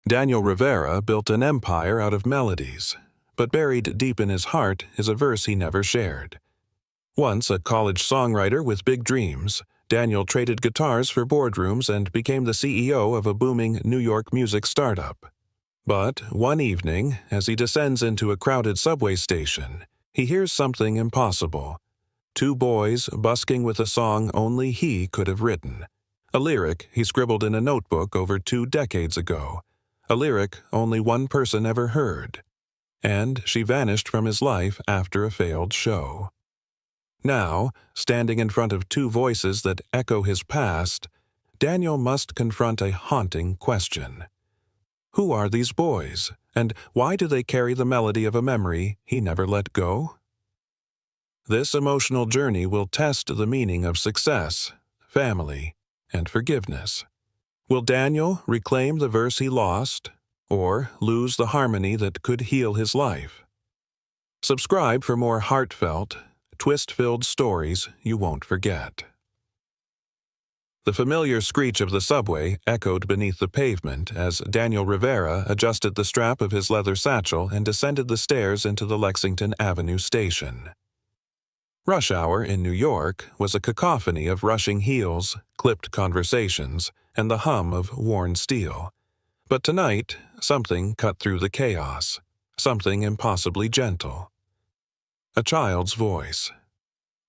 Daniel Rivera built an empire out of melodies, but buried deep in his heart is a verse he never shared. Once a college songwriter with big dreams, Daniel traded guitars for boardrooms and became the CEO of a booming New York music startup. But one evening, as he descends into a crowded subway station, he hears something impossible. Two boys busking with a song only he could have written. A lyric he scribbled in a notebook over 2 decades ago. A lyric only one person ever heard. And she vanished from his life after a failed show. Now, standing in front of 2 voices that echo his past, Daniel must confront a haunting question. Who are these boys, and why do they carry the melody of a memory he never let go? This emotional journey will test the meaning of success, family, and forgiveness. Will Daniel reclaim the verse he lost, or lose the harmony that could heal his life? Subscribe for more heartfelt, twist-filled stories you won't forget. The familiar screech of the subway echoed beneath the pavement as Daniel Rivera adjusted the strap of his leather satchel and descended the stairs into the Lexington Avenue station. Rush hour in New York was a cacophony of rushing heels, clipped conversations, and the hum of worn steel. But tonight, something cut through the chaos, something impossibly gentle. A child's voice.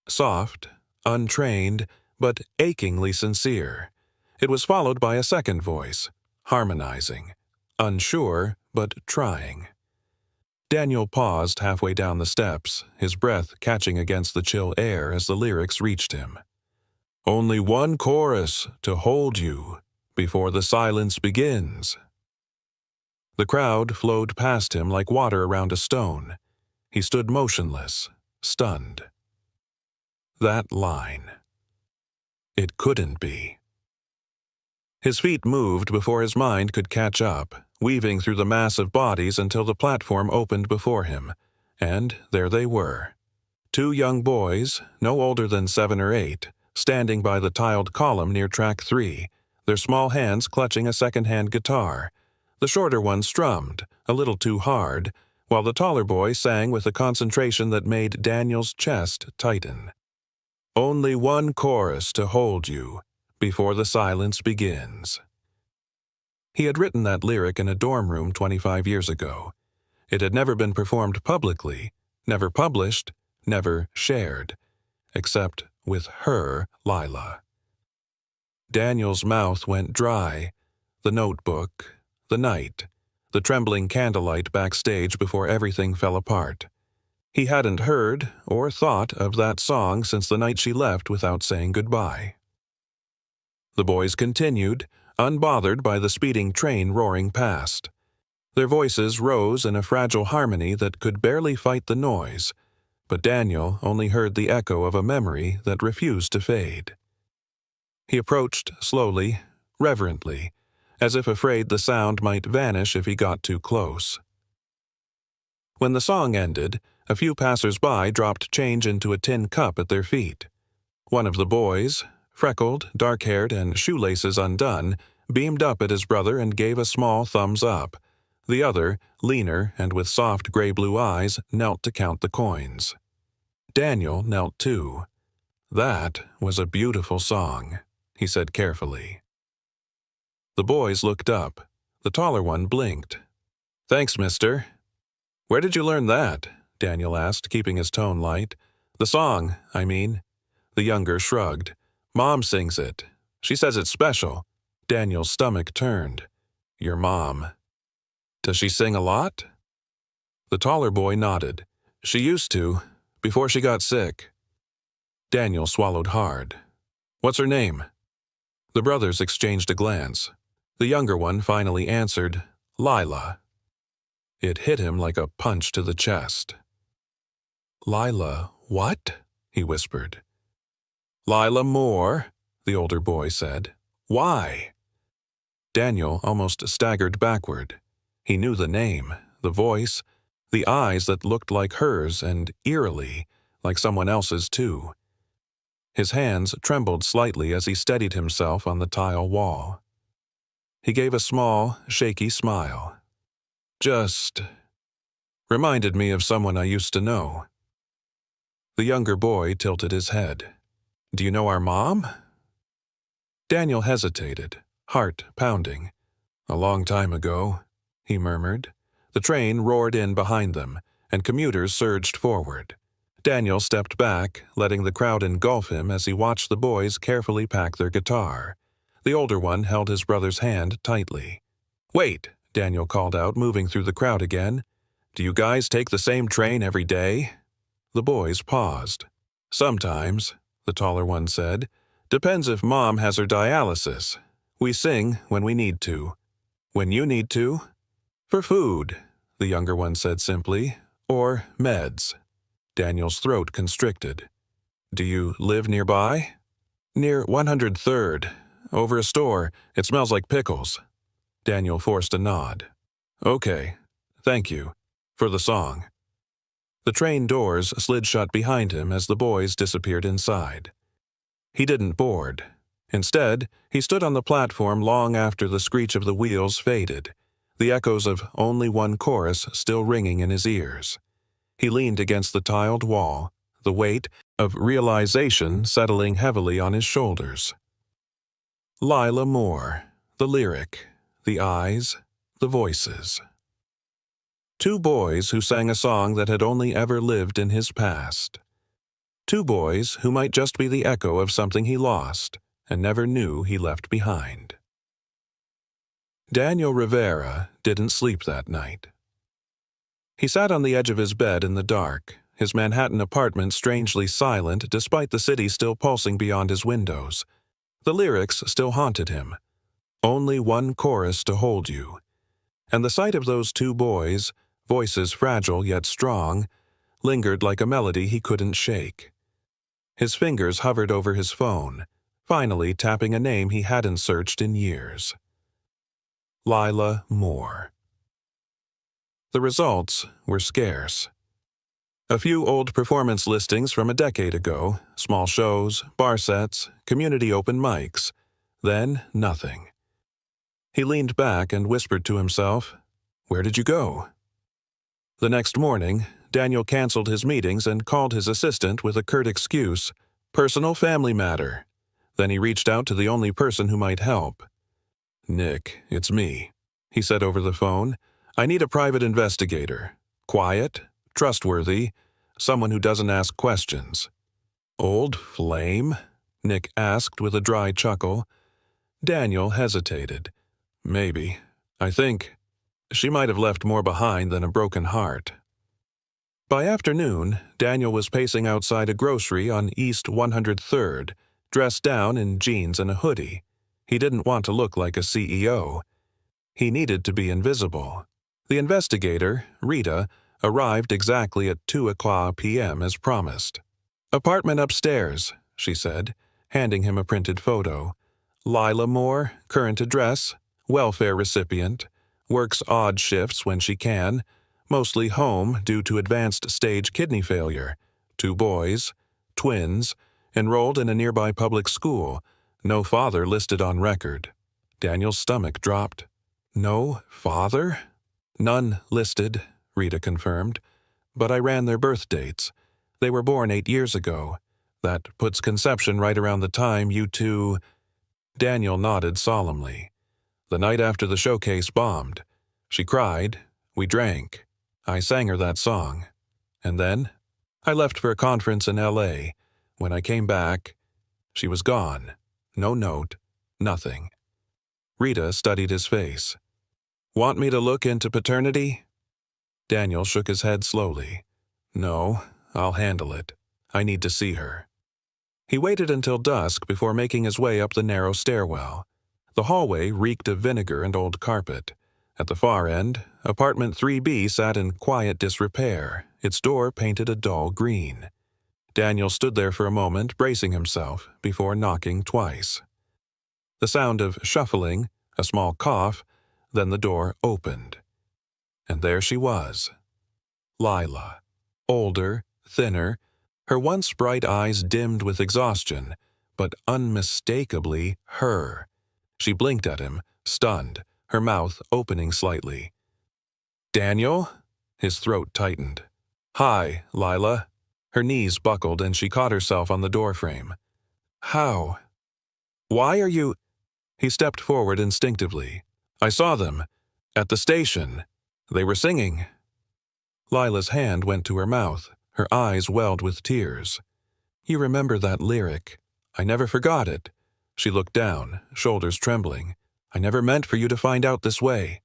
Soft, untrained, but achingly sincere. It was followed by a second voice, harmonizing, unsure but trying. Daniel paused halfway down the steps, his breath catching against the chill air as the lyrics reached him. Only one chorus to hold you before the silence begins. The crowd flowed past him like water around a stone. He stood motionless, stunned. That line. It couldn't be. His feet moved before his mind could catch up, weaving through the mass of bodies until the platform opened before him. And there they were. 2 young boys, no older than 7 or 8, standing by the tiled column near track 3, their small hands clutching a second-hand guitar. The shorter one strummed, a little too hard, while the taller boy sang with a concentration that made Daniel's chest tighten. Only one chorus to hold you before the silence begins. He had written that lyric in a dorm room 25 years ago. It had never been performed publicly, never published, never shared, except with her, Lila. Daniel's mouth went dry, the notebook, the night, the trembling candlelight backstage before everything fell apart. He hadn't heard or thought of that song since the night she left without saying goodbye. The boys continued, unbothered by the speeding train roaring past. Their voices rose in a fragile harmony that could barely fight the noise, but Daniel only heard the echo of a memory that refused to fade. He approached slowly, reverently, as if afraid the sound might vanish if he got too close. When the song ended, a few passers-by dropped change into a tin cup at their feet. One of the boys, freckled, dark-haired, and shoelaces undone, beamed up at his brother and gave a small thumbs up. The other, leaner and with soft gray-blue eyes, knelt to count the coins. Daniel knelt too. That was a beautiful song, he said carefully. The boys looked up. The taller one blinked. Thanks, mister. Where did you learn that? Daniel asked, keeping his tone light. The song, I mean. The younger shrugged. Mom sings it. She says it's special. Daniel's stomach turned. Your mom. Does she sing a lot? The taller boy nodded. She used to, before she got sick. Daniel swallowed hard. What's her name? The brothers exchanged a glance. The younger one finally answered, Lila. It hit him like a punch to the chest. Lila, what? He whispered. Lila Moore, the older boy said. Why? Daniel almost staggered backward. He knew the name, the voice, the eyes that looked like hers and eerily like someone else's too. His hands trembled slightly as he steadied himself on the tile wall. He gave a small, shaky smile. Just reminded me of someone I used to know. The younger boy tilted his head. Do you know our mom? Daniel hesitated, heart pounding. A long time ago, he murmured. The train roared in behind them, and commuters surged forward. Daniel stepped back, letting the crowd engulf him as he watched the boys carefully pack their guitar. The older one held his brother's hand tightly. Wait, Daniel called out, moving through the crowd again. Do you guys take the same train every day? The boys paused. Sometimes, the taller one said. Depends if Mom has her dialysis. We sing when we need to. When you need to? For food, the younger one said simply. Or meds. Daniel's throat constricted. Do you live nearby? Near 103rd. Over a store. It smells like pickles. Daniel forced a nod. Okay. Thank you. For the song. The train doors slid shut behind him as the boys disappeared inside. He didn't board. Instead, he stood on the platform long after the screech of the wheels faded, the echoes of only one chorus still ringing in his ears. He leaned against the tiled wall, the weight of realization settling heavily on his shoulders. Lila Moore, the lyric, the eyes, the voices. Two boys who sang a song that had only ever lived in his past. Two boys who might just be the echo of something he lost and never knew he left behind. Daniel Rivera didn't sleep that night. He sat on the edge of his bed in the dark, his Manhattan apartment strangely silent despite the city still pulsing beyond his windows. The lyrics still haunted him. Only one chorus to hold you. And the sight of those two boys, voices fragile yet strong, lingered like a melody he couldn't shake. His fingers hovered over his phone, finally tapping a name he hadn't searched in years. Lila Moore. The results were scarce. A few old performance listings from a decade ago, small shows, bar sets, community open mics. Then nothing. He leaned back and whispered to himself, "Where did you go?" The next morning, Daniel canceled his meetings and called his assistant with a curt excuse, "Personal family matter." Then he reached out to the only person who might help. "Nick, it's me," he said over the phone. "I need a private investigator. Quiet, trustworthy, someone who doesn't ask questions." "Old flame?" Nick asked with a dry chuckle. Daniel hesitated. "Maybe. I think she might have left more behind than a broken heart." By afternoon, Daniel was pacing outside a grocery on East 103rd, dressed down in jeans and a hoodie. He didn't want to look like a CEO. He needed to be invisible. The investigator, Rita, arrived exactly at 2:00 p.m. as promised. "Apartment upstairs," she said, handing him a printed photo. "Lila Moore, current address, welfare recipient, works odd shifts when she can, mostly home due to advanced stage kidney failure. 2 boys, twins, enrolled in a nearby public school, no father listed on record." Daniel's stomach dropped. "No father?" "None listed," Rita confirmed. "But I ran their birth dates. They were born 8 years ago. That puts conception right around the time you two—" Daniel nodded solemnly. "The night after the showcase bombed. She cried. We drank. I sang her that song. And then I left for a conference in L.A. When I came back, she was gone. No note. Nothing." Rita studied his face. "Want me to look into paternity?" Daniel shook his head slowly. "No, I'll handle it. I need to see her." He waited until dusk before making his way up the narrow stairwell. The hallway reeked of vinegar and old carpet. At the far end, apartment 3B sat in quiet disrepair, its door painted a dull green. Daniel stood there for a moment, bracing himself, before knocking twice. The sound of shuffling, a small cough, then the door opened. And there she was. Lila. Older, thinner, her once bright eyes dimmed with exhaustion, but unmistakably her. She blinked at him, stunned, her mouth opening slightly. "Daniel?" His throat tightened. "Hi, Lila." Her knees buckled and she caught herself on the doorframe. "How? Why are you—" He stepped forward instinctively. "I saw them. At the station. They were singing." Lila's hand went to her mouth, her eyes welled with tears. "You remember that lyric. I never forgot it." She looked down, shoulders trembling. "I never meant for you to find out this way."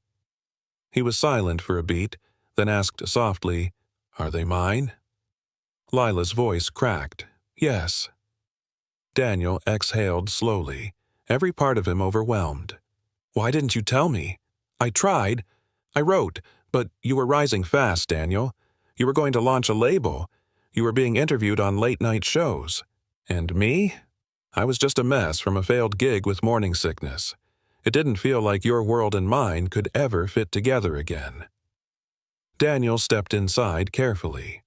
He was silent for a beat, then asked softly, "Are they mine?" Lila's voice cracked. "Yes." Daniel exhaled slowly, every part of him overwhelmed. "Why didn't you tell me? I tried. I wrote, but you were rising fast, Daniel. You were going to launch a label. You were being interviewed on late-night shows. And me? I was just a mess from a failed gig with morning sickness. It didn't feel like your world and mine could ever fit together again." Daniel stepped inside carefully.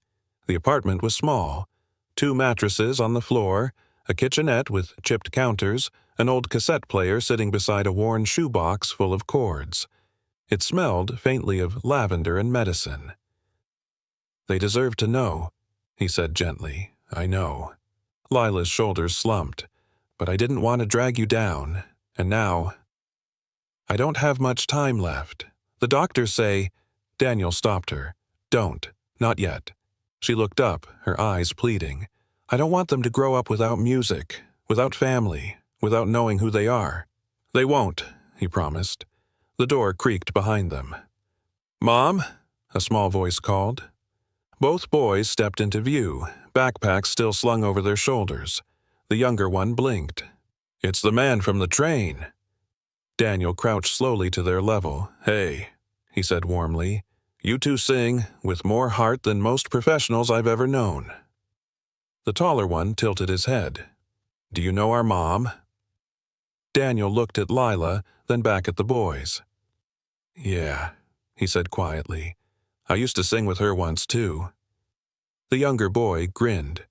The apartment was small. 2 mattresses on the floor, a kitchenette with chipped counters, an old cassette player sitting beside a worn shoebox full of cords. It smelled faintly of lavender and medicine. "They deserve to know," he said gently. "I know." Lila's shoulders slumped. "But I didn't want to drag you down. And now, I don't have much time left. The doctors say—" Daniel stopped her. "Don't. Not yet." She looked up, her eyes pleading. "I don't want them to grow up without music, without family, without knowing who they are." "They won't," he promised. The door creaked behind them. "Mom?" a small voice called. Both boys stepped into view, backpacks still slung over their shoulders. The younger one blinked. "It's the man from the train." Daniel crouched slowly to their level. "Hey," he said warmly. "You two sing with more heart than most professionals I've ever known." The taller one tilted his head. "Do you know our mom?" Daniel looked at Lila, then back at the boys. "Yeah," he said quietly. "I used to sing with her once, too." The younger boy grinned.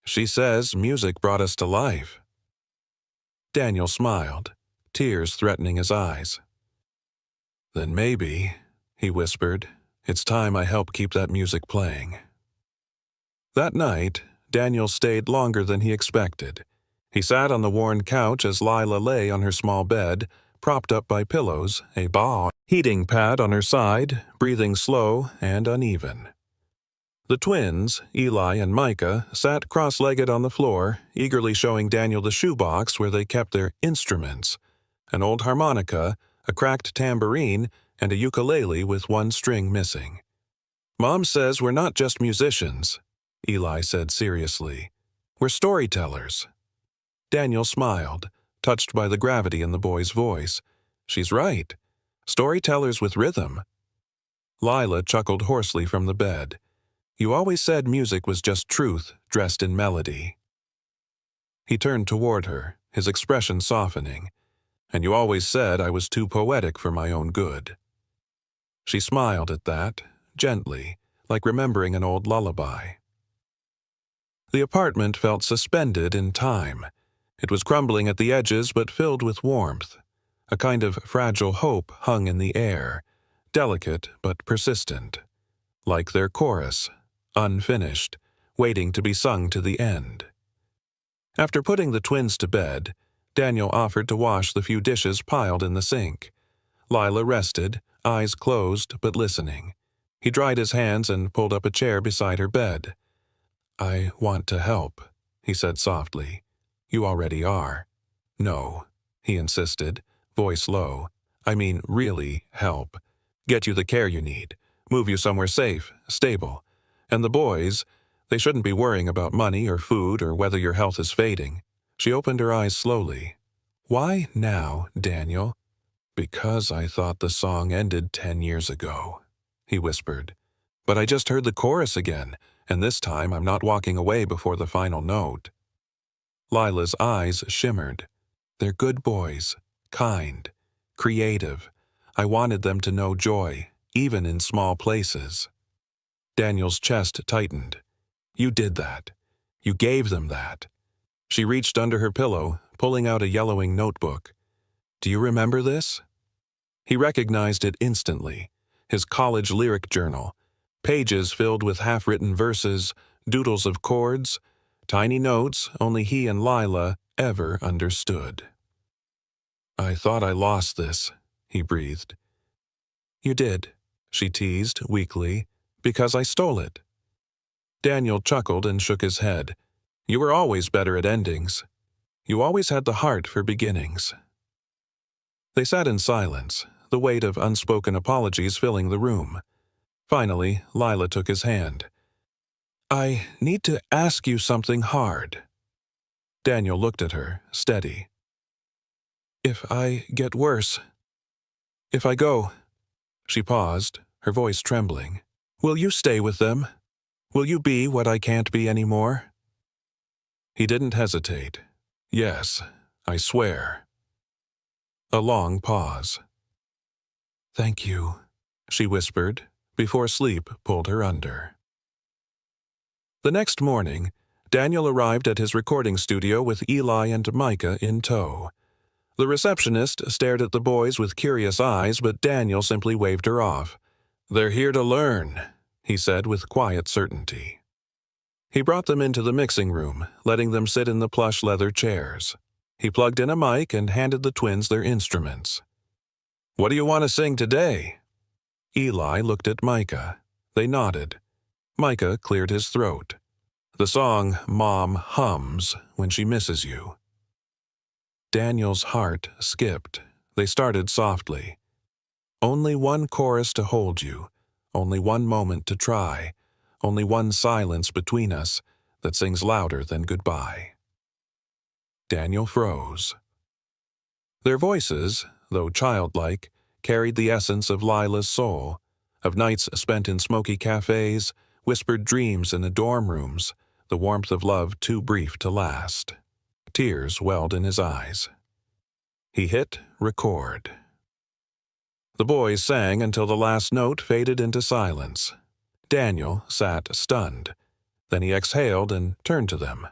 "She says music brought us to life." Daniel smiled, tears threatening his eyes. "Then maybe," he whispered, "it's time I help keep that music playing." That night, Daniel stayed longer than he expected. He sat on the worn couch as Lila lay on her small bed, propped up by pillows, a heating pad on her side, breathing slow and uneven. The twins, Eli and Micah, sat cross-legged on the floor, eagerly showing Daniel the shoebox where they kept their instruments: an old harmonica, a cracked tambourine, and a ukulele with one string missing. "Mom says we're not just musicians," Eli said seriously. "We're storytellers." Daniel smiled, touched by the gravity in the boy's voice. "She's right. Storytellers with rhythm." Lila chuckled hoarsely from the bed. "You always said music was just truth dressed in melody." He turned toward her, his expression softening. "And you always said I was too poetic for my own good." She smiled at that, gently, like remembering an old lullaby. The apartment felt suspended in time. It was crumbling at the edges but filled with warmth. A kind of fragile hope hung in the air, delicate but persistent. Like their chorus, unfinished, waiting to be sung to the end. After putting the twins to bed, Daniel offered to wash the few dishes piled in the sink. Lila rested, eyes closed but listening. He dried his hands and pulled up a chair beside her bed. "I want to help," he said softly. "You already are." "No," he insisted, voice low. "I mean really help. Get you the care you need. Move you somewhere safe, stable. And the boys, they shouldn't be worrying about money or food or whether your health is fading." She opened her eyes slowly. "Why now, Daniel?" "Because I thought the song ended 10 years ago," he whispered. "But I just heard the chorus again, and this time I'm not walking away before the final note." Lila's eyes shimmered. "They're good boys, kind, creative. I wanted them to know joy, even in small places." Daniel's chest tightened. "You did that. You gave them that." She reached under her pillow, pulling out a yellowing notebook. "Do you remember this?" He recognized it instantly. His college lyric journal, pages filled with half-written verses, doodles of chords, tiny notes only he and Lila ever understood. "I thought I lost this," he breathed. "You did," she teased weakly, "because I stole it." Daniel chuckled and shook his head. "You were always better at endings. You always had the heart for beginnings." They sat in silence, the weight of unspoken apologies filling the room. Finally, Lila took his hand. "I need to ask you something hard." Daniel looked at her, steady. "If I get worse, if I go—" She paused, her voice trembling. "Will you stay with them? Will you be what I can't be anymore?" He didn't hesitate. "Yes, I swear." A long pause. "Thank you," she whispered, before sleep pulled her under. The next morning, Daniel arrived at his recording studio with Eli and Micah in tow. The receptionist stared at the boys with curious eyes, but Daniel simply waved her off. "They're here to learn," he said with quiet certainty. He brought them into the mixing room, letting them sit in the plush leather chairs. He plugged in a mic and handed the twins their instruments. "What do you want to sing today?" Eli looked at Micah. They nodded. Micah cleared his throat. "The song Mom hums when she misses you." Daniel's heart skipped. They started softly. "Only one chorus to hold you, only one moment to try, only one silence between us that sings louder than goodbye." Daniel froze. Their voices, though childlike, carried the essence of Lila's soul, of nights spent in smoky cafes, whispered dreams in the dorm rooms, the warmth of love too brief to last. Tears welled in his eyes. He hit record. The boys sang until the last note faded into silence. Daniel sat stunned. Then he exhaled and turned to them.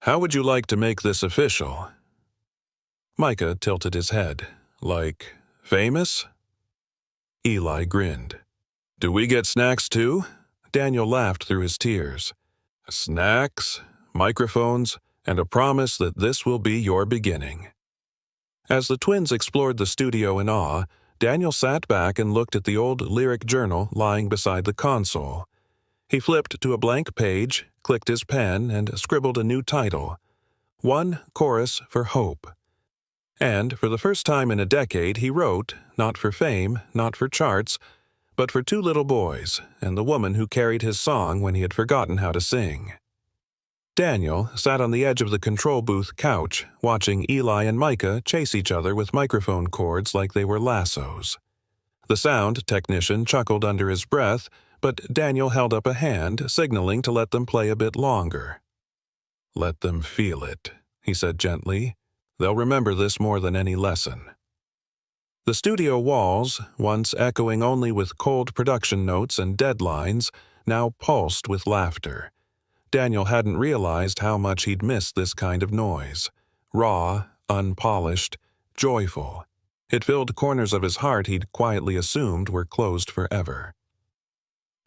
"How would you like to make this official?" Micah tilted his head. "Like, famous?" Eli grinned. "Do we get snacks too?" Daniel laughed through his tears. "Snacks, microphones, and a promise that this will be your beginning." As the twins explored the studio in awe, Daniel sat back and looked at the old lyric journal lying beside the console. He flipped to a blank page, clicked his pen, and scribbled a new title, "One Chorus for Hope." And for the first time in a decade, he wrote, not for fame, not for charts, but for two little boys and the woman who carried his song when he had forgotten how to sing. Daniel sat on the edge of the control booth couch, watching Eli and Micah chase each other with microphone cords like they were lassos. The sound technician chuckled under his breath, but Daniel held up a hand, signaling to let them play a bit longer. "Let them feel it," he said gently. "They'll remember this more than any lesson." The studio walls, once echoing only with cold production notes and deadlines, now pulsed with laughter. Daniel hadn't realized how much he'd missed this kind of noise. Raw, unpolished, joyful. It filled corners of his heart he'd quietly assumed were closed forever.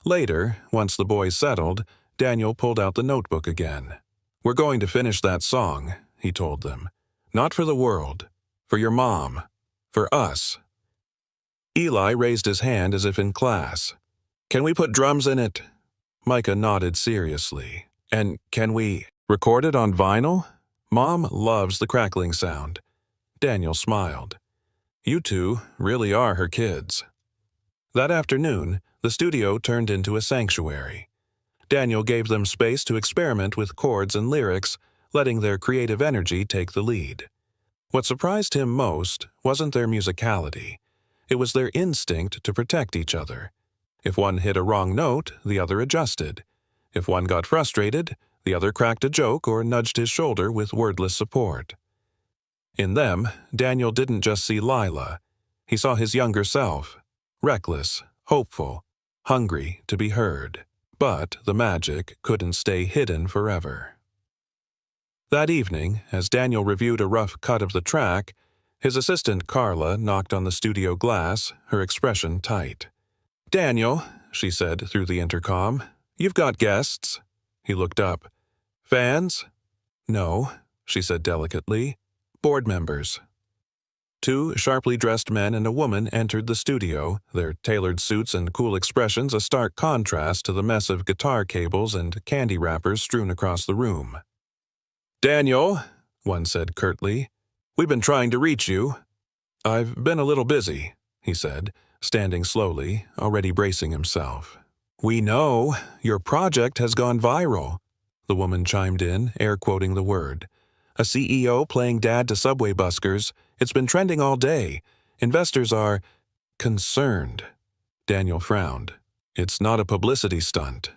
Later, once the boys settled, Daniel pulled out the notebook again. "We're going to finish that song," he told them. "Not for the world. For your mom. For us." Eli raised his hand as if in class. "Can we put drums in it?" Micah nodded seriously. "And can we record it on vinyl? Mom loves the crackling sound." Daniel smiled. "You two really are her kids." That afternoon, the studio turned into a sanctuary. Daniel gave them space to experiment with chords and lyrics, letting their creative energy take the lead. What surprised him most wasn't their musicality. It was their instinct to protect each other. If one hit a wrong note, the other adjusted. If one got frustrated, the other cracked a joke or nudged his shoulder with wordless support. In them, Daniel didn't just see Lila. He saw his younger self, reckless, hopeful, hungry to be heard. But the magic couldn't stay hidden forever. That evening, as Daniel reviewed a rough cut of the track, His assistant Carla knocked on the studio glass, her expression tight. "Daniel," she said through the intercom, "you've got guests." He looked up. "Fans?" "No," she said delicately. "Board members." Two sharply dressed men and a woman entered the studio, their tailored suits and cool expressions a stark contrast to the mess of guitar cables and candy wrappers strewn across the room. "Daniel," one said curtly, "we've been trying to reach you." "I've been a little busy," he said, standing slowly, already bracing himself. "We know. Your project has gone viral," the woman chimed in, air-quoting the word. "A CEO playing dad to subway buskers. It's been trending all day. Investors are concerned." Daniel frowned. "It's not a publicity stunt."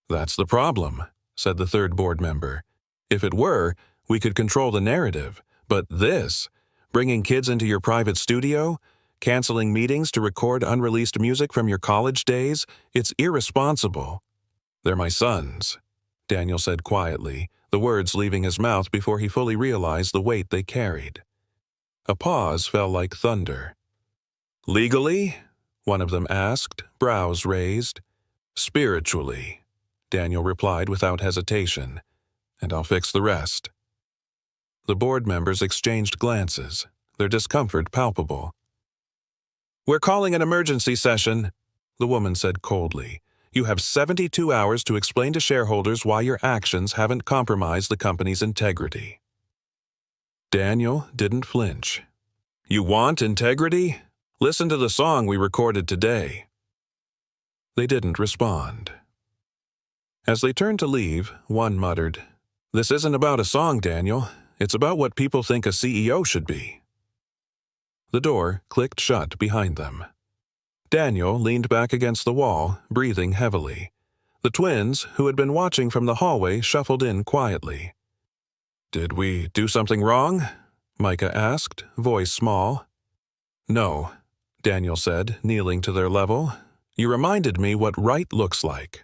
"That's the problem," said the third board member. "If it were, we could control the narrative. But this, bringing kids into your private studio, canceling meetings to record unreleased music from your college days, it's irresponsible." "They're my sons," Daniel said quietly, the words leaving his mouth before he fully realized the weight they carried. A pause fell like thunder. "Legally?" one of them asked, brows raised. "Spiritually," Daniel replied without hesitation. "And I'll fix the rest." The board members exchanged glances, their discomfort palpable. "We're calling an emergency session," the woman said coldly. "You have 72 hours to explain to shareholders why your actions haven't compromised the company's integrity." Daniel didn't flinch. "You want integrity? Listen to the song we recorded today." They didn't respond. As they turned to leave, one muttered, "This isn't about a song, Daniel. It's about what people think a CEO should be." The door clicked shut behind them. Daniel leaned back against the wall, breathing heavily. The twins, who had been watching from the hallway, shuffled in quietly. "Did we do something wrong?" Micah asked, voice small. "No," Daniel said, kneeling to their level. "You reminded me what right looks like."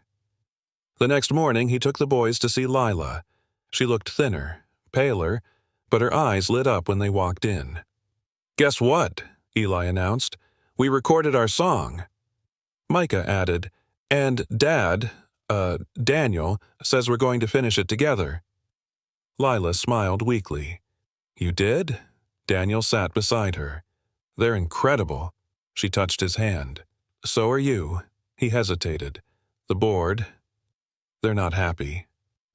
The next morning he took the boys to see Lila. She looked thinner, paler, but her eyes lit up when they walked in. "Guess what?" Eli announced. "We recorded our song." Micah added, "And Daniel, says we're going to finish it together." Lila smiled weakly. "You did?" Daniel sat beside her. "They're incredible." She touched his hand. "So are you." He hesitated. "The board. They're not happy."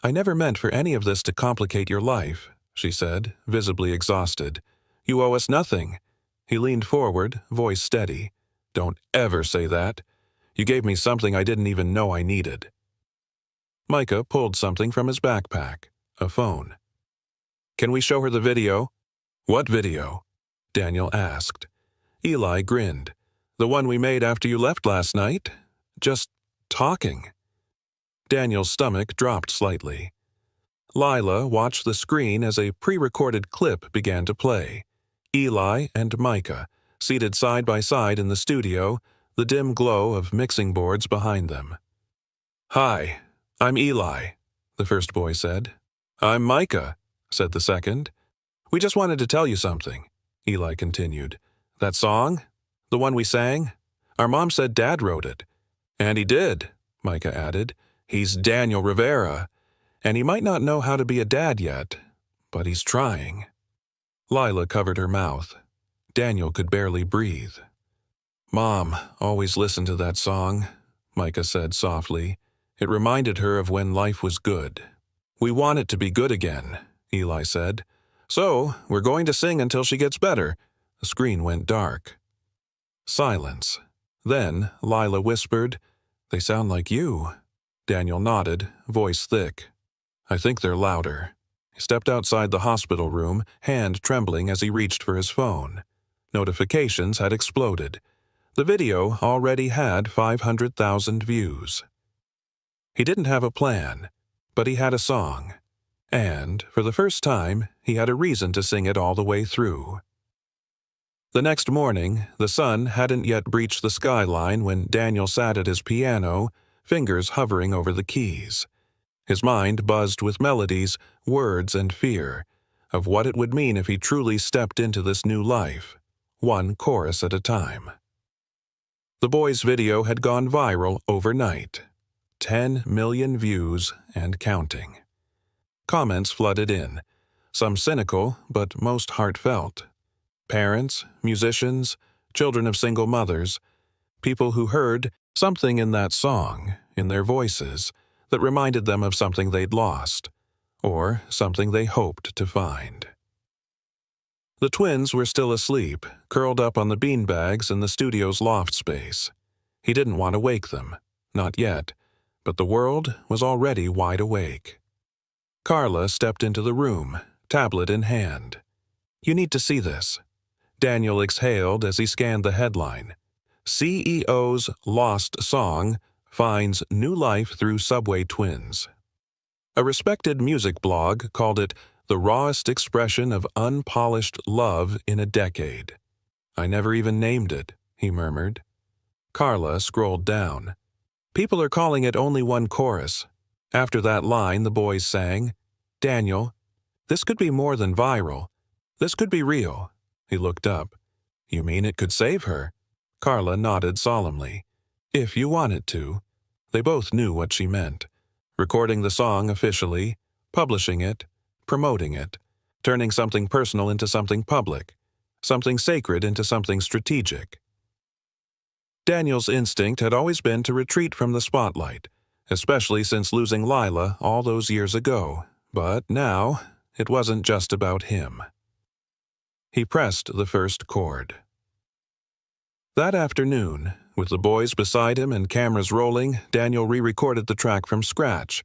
"I never meant for any of this to complicate your life," she said, visibly exhausted. "You owe us nothing." He leaned forward, voice steady. "Don't ever say that. You gave me something I didn't even know I needed." Micah pulled something from his backpack, a phone. "Can we show her the video?" "What video?" Daniel asked. Eli grinned. "The one we made after you left last night? Just talking." Daniel's stomach dropped slightly. Lila watched the screen as a pre-recorded clip began to play. Eli and Micah, seated side by side in the studio, the dim glow of mixing boards behind them. "Hi, I'm Eli," the first boy said. "I'm Micah," said the second. "We just wanted to tell you something," Eli continued. "That song? The one we sang? Our mom said Dad wrote it." "And he did," Micah added. "He's Daniel Rivera, and he might not know how to be a dad yet, but he's trying." Lila covered her mouth. Daniel could barely breathe. "Mom always listened to that song," Micah said softly. "It reminded her of when life was good." "We want it to be good again," Eli said. "So, we're going to sing until she gets better." The screen went dark. Silence. Then Lila whispered, "They sound like you." Daniel nodded, voice thick. "I think they're louder." He stepped outside the hospital room, hand trembling as he reached for his phone. Notifications had exploded. The video already had 500,000 views. He didn't have a plan, but he had a song. And, for the first time, he had a reason to sing it all the way through. The next morning, the sun hadn't yet breached the skyline when Daniel sat at his piano, fingers hovering over the keys. His mind buzzed with melodies, words, and fear, of what it would mean if he truly stepped into this new life, one chorus at a time. The boys' video had gone viral overnight. 10 million views and counting. Comments flooded in, some cynical but most heartfelt. Parents, musicians, children of single mothers, people who heard something in that song, in their voices, that reminded them of something they'd lost, or something they hoped to find. The twins were still asleep, curled up on the beanbags in the studio's loft space. He didn't want to wake them, not yet, but the world was already wide awake. Carla stepped into the room, tablet in hand. "You need to see this." Daniel exhaled as he scanned the headline. CEO's Lost Song Finds New Life Through Subway Twins. A respected music blog called it the rawest expression of unpolished love in a decade. "I never even named it," he murmured. Carla scrolled down. "People are calling it only one chorus." After that line, the boys sang, "Daniel, this could be more than viral. This could be real." He looked up. "You mean it could save her?" Carla nodded solemnly. "If you want it to." They both knew what she meant. Recording the song officially, publishing it, promoting it, turning something personal into something public, something sacred into something strategic. Daniel's instinct had always been to retreat from the spotlight, especially since losing Lila all those years ago, but now it wasn't just about him. He pressed the first chord. That afternoon, with the boys beside him and cameras rolling, Daniel re-recorded the track from scratch.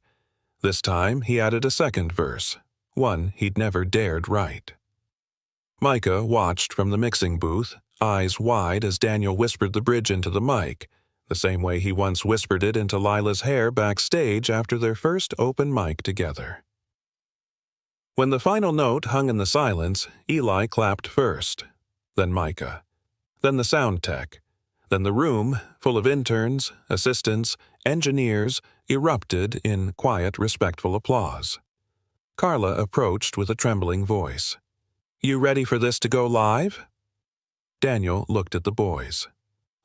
This time, he added a second verse, one he'd never dared write. Micah watched from the mixing booth, eyes wide as Daniel whispered the bridge into the mic, the same way he once whispered it into Lila's hair backstage after their first open mic together. When the final note hung in the silence, Eli clapped first, then Micah, then the sound tech, then the room, full of interns, assistants, engineers, erupted in quiet, respectful applause. Carla approached with a trembling voice. "You ready for this to go live?" Daniel looked at the boys.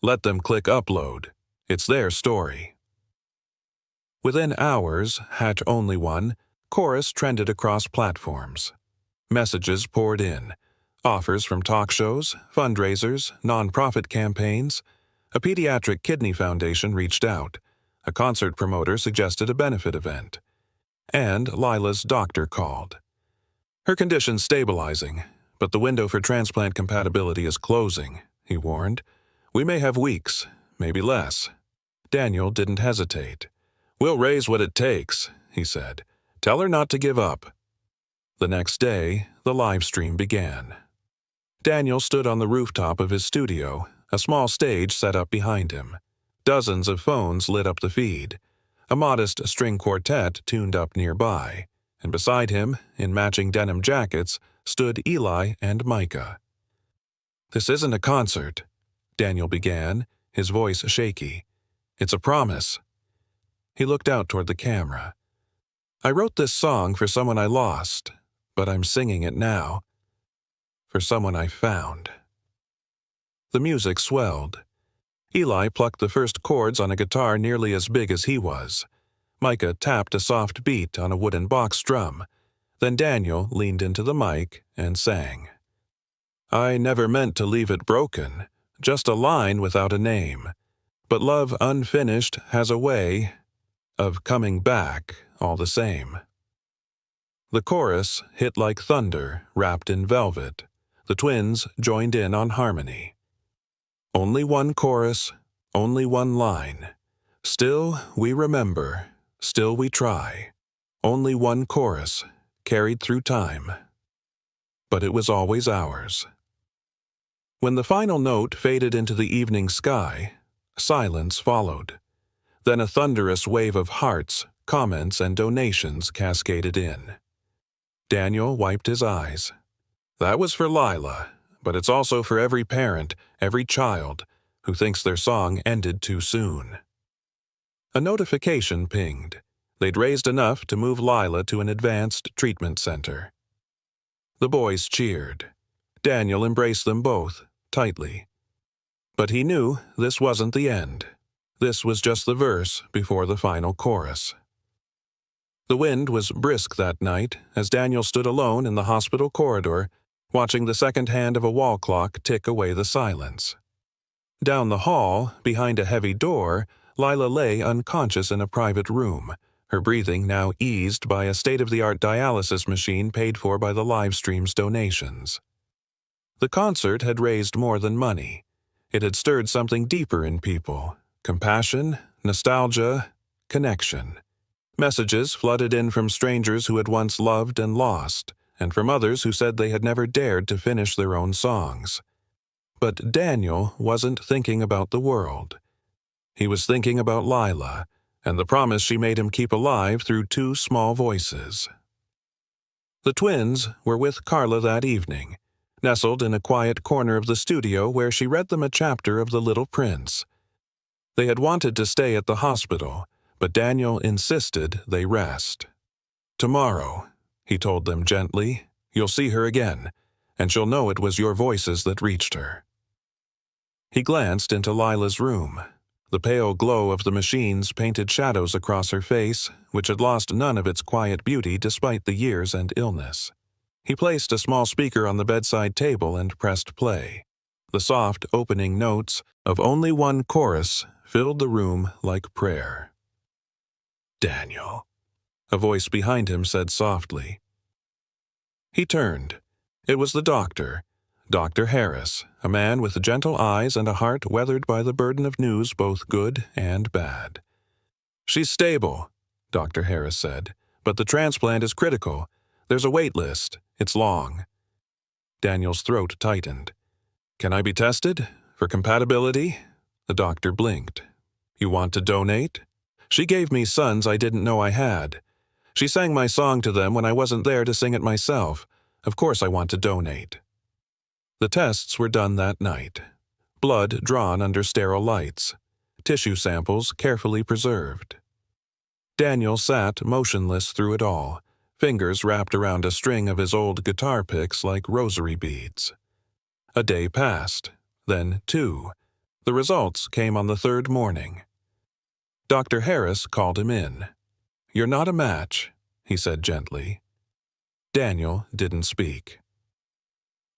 "Let them click upload. It's their story." Within hours, Hatch Only One, chorus trended across platforms. Messages poured in. Offers from talk shows, fundraisers, nonprofit campaigns. A pediatric kidney foundation reached out. A concert promoter suggested a benefit event. And Lila's doctor called. "Her condition's stabilizing, but the window for transplant compatibility is closing," he warned. "We may have weeks, maybe less." Daniel didn't hesitate. "We'll raise what it takes," he said. "Tell her not to give up." The next day, the live stream began. Daniel stood on the rooftop of his studio, a small stage set up behind him. Dozens of phones lit up the feed. A modest string quartet tuned up nearby, and beside him, in matching denim jackets, stood Eli and Micah. "This isn't a concert," Daniel began, his voice shaky. "It's a promise." He looked out toward the camera. "I wrote this song for someone I lost, but I'm singing it now. For someone I found." The music swelled. Eli plucked the first chords on a guitar nearly as big as he was. Micah tapped a soft beat on a wooden box drum. Then Daniel leaned into the mic and sang. "I never meant to leave it broken, just a line without a name. But love unfinished has a way of coming back all the same." The chorus hit like thunder wrapped in velvet. The twins joined in on harmony. Only one chorus, only one line. Still we remember, still we try. Only one chorus, carried through time. But it was always ours. When the final note faded into the evening sky, silence followed. Then a thunderous wave of hearts, comments, and donations cascaded in. Daniel wiped his eyes. That was for Lila, but it's also for every parent, every child, who thinks their song ended too soon. A notification pinged. They'd raised enough to move Lila to an advanced treatment center. The boys cheered. Daniel embraced them both, tightly. But he knew this wasn't the end. This was just the verse before the final chorus. The wind was brisk that night as Daniel stood alone in the hospital corridor, watching the second hand of a wall clock tick away the silence. Down the hall, behind a heavy door, Lila lay unconscious in a private room, her breathing now eased by a state-of-the-art dialysis machine paid for by the live stream's donations. The concert had raised more than money. It had stirred something deeper in people: compassion, nostalgia, connection. Messages flooded in from strangers who had once loved and lost, and from others who said they had never dared to finish their own songs. But Daniel wasn't thinking about the world. He was thinking about Lila, and the promise she made him keep alive through two small voices. The twins were with Carla that evening, nestled in a quiet corner of the studio where she read them a chapter of The Little Prince. They had wanted to stay at the hospital, but Daniel insisted they rest. "Tomorrow," he told them gently, "you'll see her again, and she'll know it was your voices that reached her." He glanced into Lila's room. The pale glow of the machines painted shadows across her face, which had lost none of its quiet beauty despite the years and illness. He placed a small speaker on the bedside table and pressed play. The soft opening notes of only one chorus filled the room like prayer. "Daniel," a voice behind him said softly. He turned. It was the doctor, Dr. Harris, a man with gentle eyes and a heart weathered by the burden of news both good and bad. "She's stable," Dr. Harris said, "but the transplant is critical. There's a wait list. It's long." Daniel's throat tightened. "Can I be tested? For compatibility?" The doctor blinked. "You want to donate? She gave me sons I didn't know I had. She sang my song to them when I wasn't there to sing it myself. Of course I want to donate." The tests were done that night. Blood drawn under sterile lights. Tissue samples carefully preserved. Daniel sat motionless through it all, fingers wrapped around a string of his old guitar picks like rosary beads. A day passed, then two. The results came on the third morning. Dr. Harris called him in. "You're not a match," he said gently. Daniel didn't speak.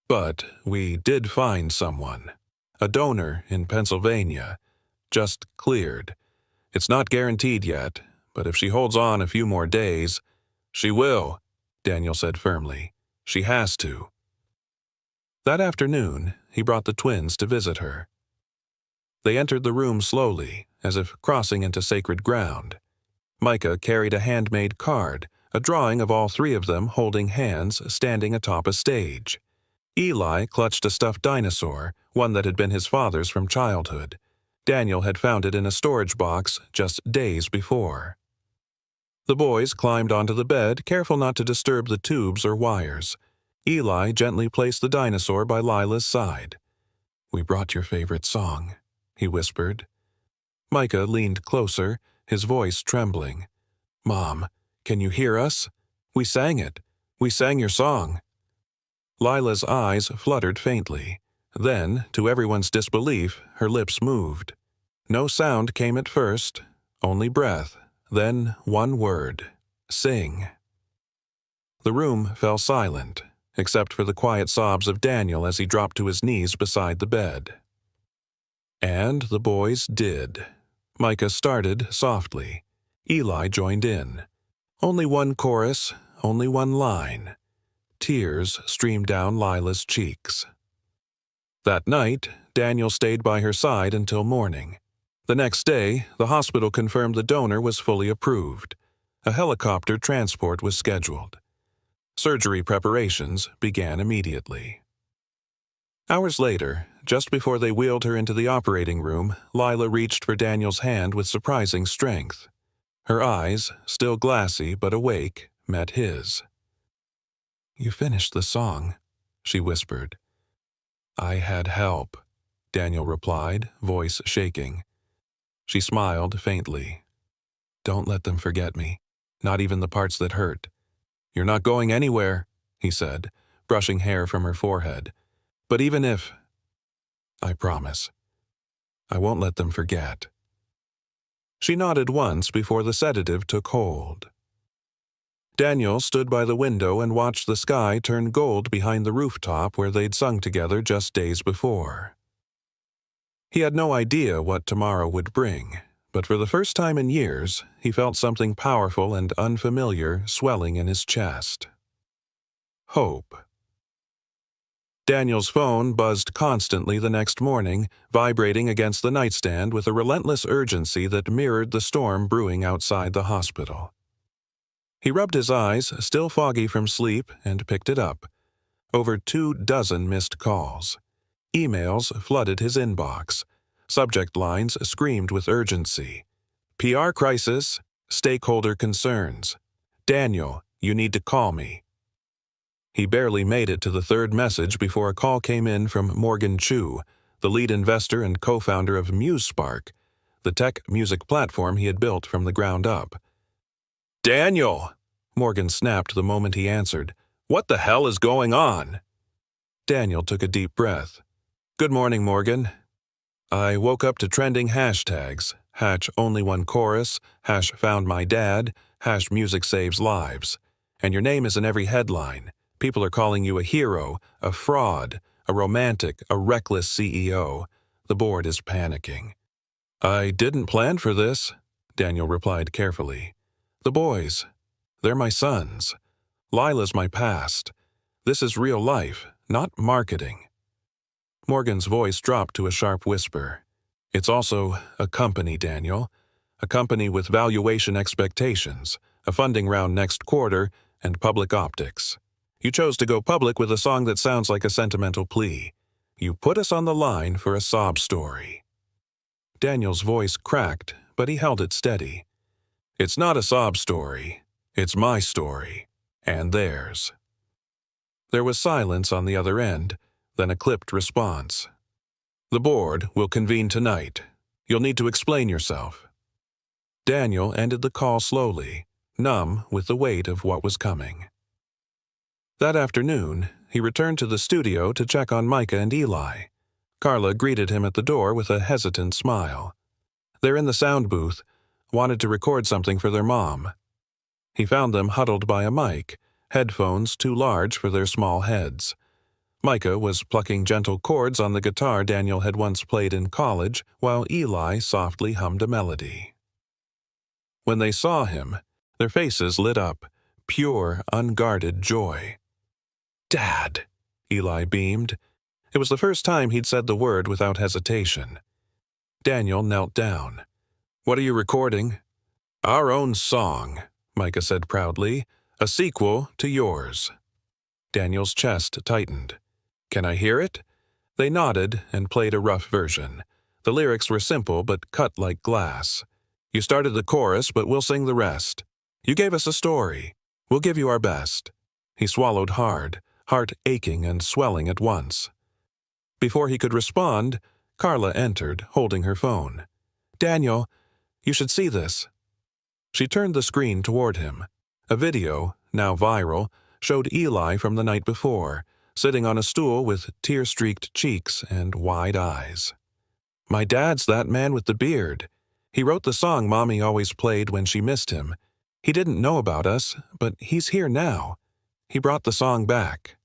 "But we did find someone. A donor in Pennsylvania. Just cleared. It's not guaranteed yet, but if she holds on a few more days—" "She will," Daniel said firmly. "She has to." That afternoon, he brought the twins to visit her. They entered the room slowly, as if crossing into sacred ground. Micah carried a handmade card, a drawing of all three of them holding hands standing atop a stage. Eli clutched a stuffed dinosaur, one that had been his father's from childhood. Daniel had found it in a storage box just days before. The boys climbed onto the bed, careful not to disturb the tubes or wires. Eli gently placed the dinosaur by Lila's side. "We brought your favorite song," he whispered. Micah leaned closer, his voice trembling. "Mom, can you hear us? We sang it. We sang your song." Lila's eyes fluttered faintly. Then, to everyone's disbelief, her lips moved. No sound came at first, only breath, then one word: "Sing." The room fell silent, except for the quiet sobs of Daniel as he dropped to his knees beside the bed. And the boys did. Micah started softly. Eli joined in. Only one chorus, only one line. Tears streamed down Lila's cheeks. That night, Daniel stayed by her side until morning. The next day, the hospital confirmed the donor was fully approved. A helicopter transport was scheduled. Surgery preparations began immediately. Hours later, just before they wheeled her into the operating room, Lila reached for Daniel's hand with surprising strength. Her eyes, still glassy but awake, met his. "You finished the song," she whispered. "I had help," Daniel replied, voice shaking. She smiled faintly. "Don't let them forget me, not even the parts that hurt." "You're not going anywhere," he said, brushing hair from her forehead. "But even if—" "I promise. I won't let them forget." She nodded once before the sedative took hold. Daniel stood by the window and watched the sky turn gold behind the rooftop where they'd sung together just days before. He had no idea what tomorrow would bring, but for the first time in years, he felt something powerful and unfamiliar swelling in his chest. Hope. Daniel's phone buzzed constantly the next morning, vibrating against the nightstand with a relentless urgency that mirrored the storm brewing outside the hospital. He rubbed his eyes, still foggy from sleep, and picked it up. Over 24 missed calls. Emails flooded his inbox. Subject lines screamed with urgency. PR crisis, stakeholder concerns. Daniel, you need to call me. He barely made it to the third message before a call came in from Morgan Chu, the lead investor and co-founder of MuseSpark, the tech music platform he had built from the ground up. "Daniel!" Morgan snapped the moment he answered. "What the hell is going on?" Daniel took a deep breath. "Good morning, Morgan. I woke up to trending hashtags, #OnlyOneChorus, #FoundMyDad, #MusicSavesLives. And your name is in every headline. People are calling you a hero, a fraud, a romantic, a reckless CEO. The board is panicking." "I didn't plan for this," Daniel replied carefully. "The boys, they're my sons. Lila's my past. This is real life, not marketing." Morgan's voice dropped to a sharp whisper. "It's also a company, Daniel. A company with valuation expectations, a funding round next quarter, and public optics. You chose to go public with a song that sounds like a sentimental plea. You put us on the line for a sob story." Daniel's voice cracked, but he held it steady. "It's not a sob story. It's my story. And theirs." There was silence on the other end, then a clipped response. "The board will convene tonight. You'll need to explain yourself." Daniel ended the call slowly, numb with the weight of what was coming. That afternoon, he returned to the studio to check on Micah and Eli. Carla greeted him at the door with a hesitant smile. "They're in the sound booth, wanted to record something for their mom." He found them huddled by a mic, headphones too large for their small heads. Micah was plucking gentle chords on the guitar Daniel had once played in college, while Eli softly hummed a melody. When they saw him, their faces lit up, pure, unguarded joy. "Dad!" Eli beamed. It was the first time he'd said the word without hesitation. Daniel knelt down. "What are you recording?" "Our own song," Micah said proudly. "A sequel to yours." Daniel's chest tightened. "Can I hear it?" They nodded and played a rough version. The lyrics were simple but cut like glass. "You started the chorus, but we'll sing the rest. You gave us a story. We'll give you our best." He swallowed hard, heart aching and swelling at once. Before he could respond, Carla entered, holding her phone. "Daniel, you should see this." She turned the screen toward him. A video, now viral, showed Eli from the night before, sitting on a stool with tear-streaked cheeks and wide eyes. "My dad's that man with the beard. He wrote the song Mommy always played when she missed him. He didn't know about us, but he's here now. He brought the song back."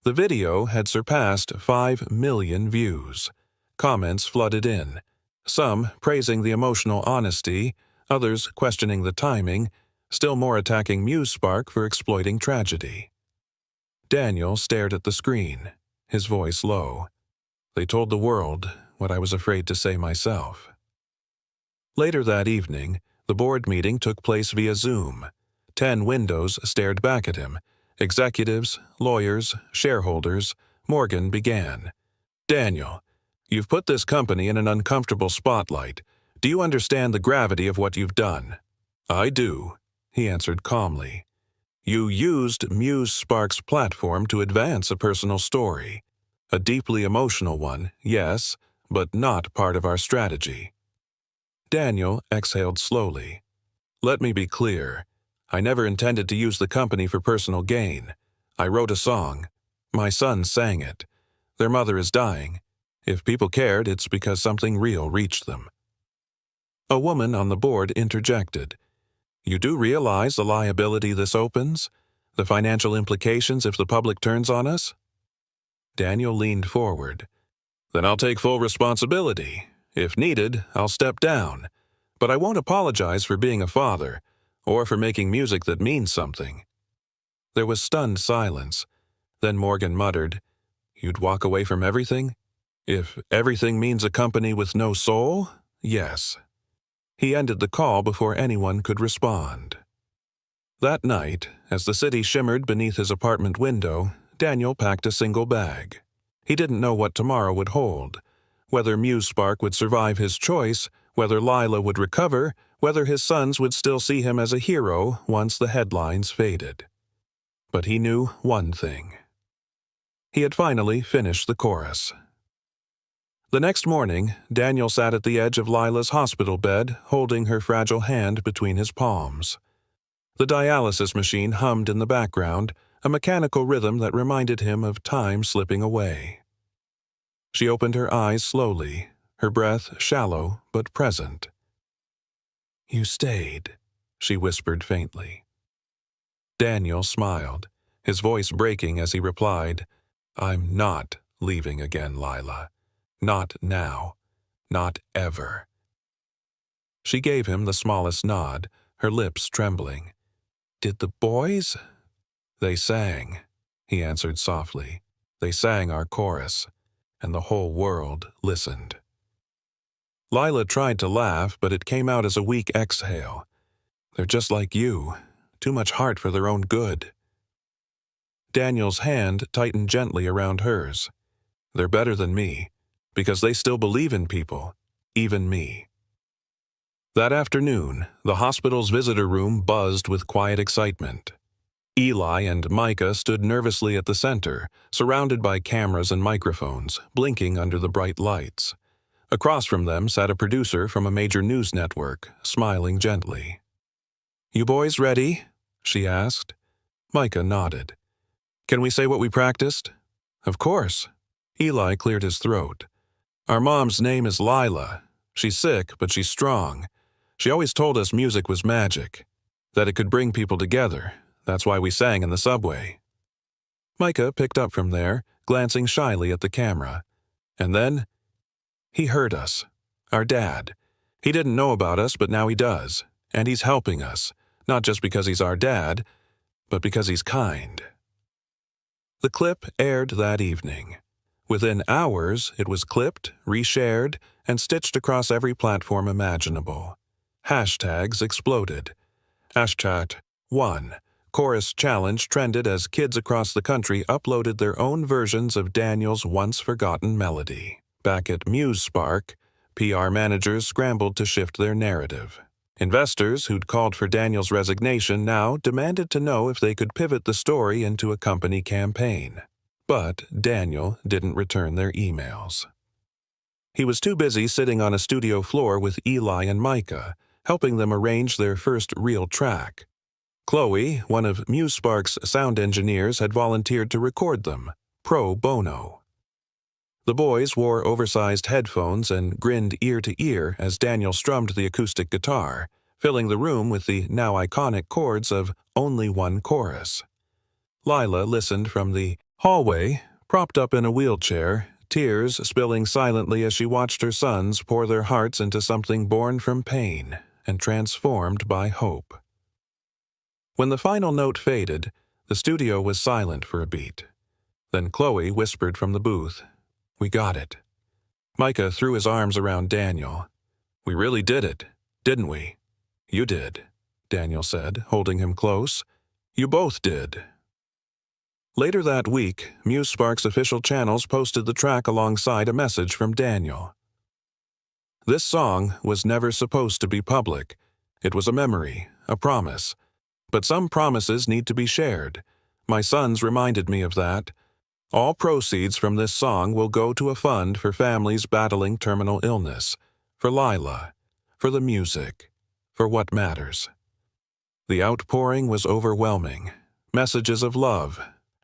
The video had surpassed 5 million views. Comments flooded in, some praising the emotional honesty, others questioning the timing, still more attacking MuseSpark for exploiting tragedy. Daniel stared at the screen, his voice low. "They told the world what I was afraid to say myself." Later that evening, the board meeting took place via Zoom. 10 windows stared back at him. Executives, lawyers, shareholders. Morgan began. "Daniel, you've put this company in an uncomfortable spotlight. Do you understand the gravity of what you've done?" "I do," he answered calmly. "You used MuseSpark's platform to advance a personal story. A deeply emotional one, yes, but not part of our strategy." Daniel exhaled slowly. "Let me be clear. I never intended to use the company for personal gain. I wrote a song. My sons sang it. Their mother is dying. If people cared, it's because something real reached them." A woman on the board interjected. "You do realize the liability this opens? The financial implications if the public turns on us?" Daniel leaned forward. "Then I'll take full responsibility. If needed, I'll step down. But I won't apologize for being a father, or for making music that means something." There was stunned silence. Then Morgan muttered, "You'd walk away from everything? If everything means a company with no soul, yes." He ended the call before anyone could respond. That night, as the city shimmered beneath his apartment window, Daniel packed a single bag. He didn't know what tomorrow would hold, whether MuseSpark would survive his choice, whether Lila would recover, whether his sons would still see him as a hero once the headlines faded. But he knew one thing. He had finally finished the chorus. The next morning, Daniel sat at the edge of Lila's hospital bed, holding her fragile hand between his palms. The dialysis machine hummed in the background, a mechanical rhythm that reminded him of time slipping away. She opened her eyes slowly, her breath shallow but present. "You stayed," she whispered faintly. Daniel smiled, his voice breaking as he replied, "I'm not leaving again, Lila. Not now. Not ever." She gave him the smallest nod, her lips trembling. "Did the boys?" "They sang," he answered softly. "They sang our chorus, and the whole world listened." Lila tried to laugh, but it came out as a weak exhale. "They're just like you, too much heart for their own good." Daniel's hand tightened gently around hers. "They're better than me, because they still believe in people, even me." That afternoon, the hospital's visitor room buzzed with quiet excitement. Eli and Micah stood nervously at the center, surrounded by cameras and microphones, blinking under the bright lights. Across from them sat a producer from a major news network, smiling gently. "You boys ready?" she asked. Micah nodded. "Can we say what we practiced?" "Of course." Eli cleared his throat. "Our mom's name is Lila. She's sick, but she's strong. She always told us music was magic, that it could bring people together. That's why we sang in the subway." Micah picked up from there, glancing shyly at the camera. "And then, he heard us. Our dad. He didn't know about us, but now he does. And he's helping us, not just because he's our dad, but because he's kind." The clip aired that evening. Within hours, it was clipped, reshared, and stitched across every platform imaginable. Hashtags exploded. #1 Chorus Challenge trended as kids across the country uploaded their own versions of Daniel's once-forgotten melody. Back at MuseSpark, PR managers scrambled to shift their narrative. Investors who'd called for Daniel's resignation now demanded to know if they could pivot the story into a company campaign. But Daniel didn't return their emails. He was too busy sitting on a studio floor with Eli and Micah, helping them arrange their first real track. Chloe, one of MuseSpark's sound engineers, had volunteered to record them, pro bono. The boys wore oversized headphones and grinned ear to ear as Daniel strummed the acoustic guitar, filling the room with the now iconic chords of Only One Chorus. Lila listened from the hallway, propped up in a wheelchair, tears spilling silently as she watched her sons pour their hearts into something born from pain and transformed by hope. When the final note faded, the studio was silent for a beat. Then Chloe whispered from the booth, "We got it." Micah threw his arms around Daniel. "We really did it, didn't we?" "You did," Daniel said, holding him close. "You both did." Later that week, MuseSpark's official channels posted the track alongside a message from Daniel. "This song was never supposed to be public. It was a memory, a promise. But some promises need to be shared. My sons reminded me of that. All proceeds from this song will go to a fund for families battling terminal illness, for Lila, for the music, for what matters." The outpouring was overwhelming. Messages of love,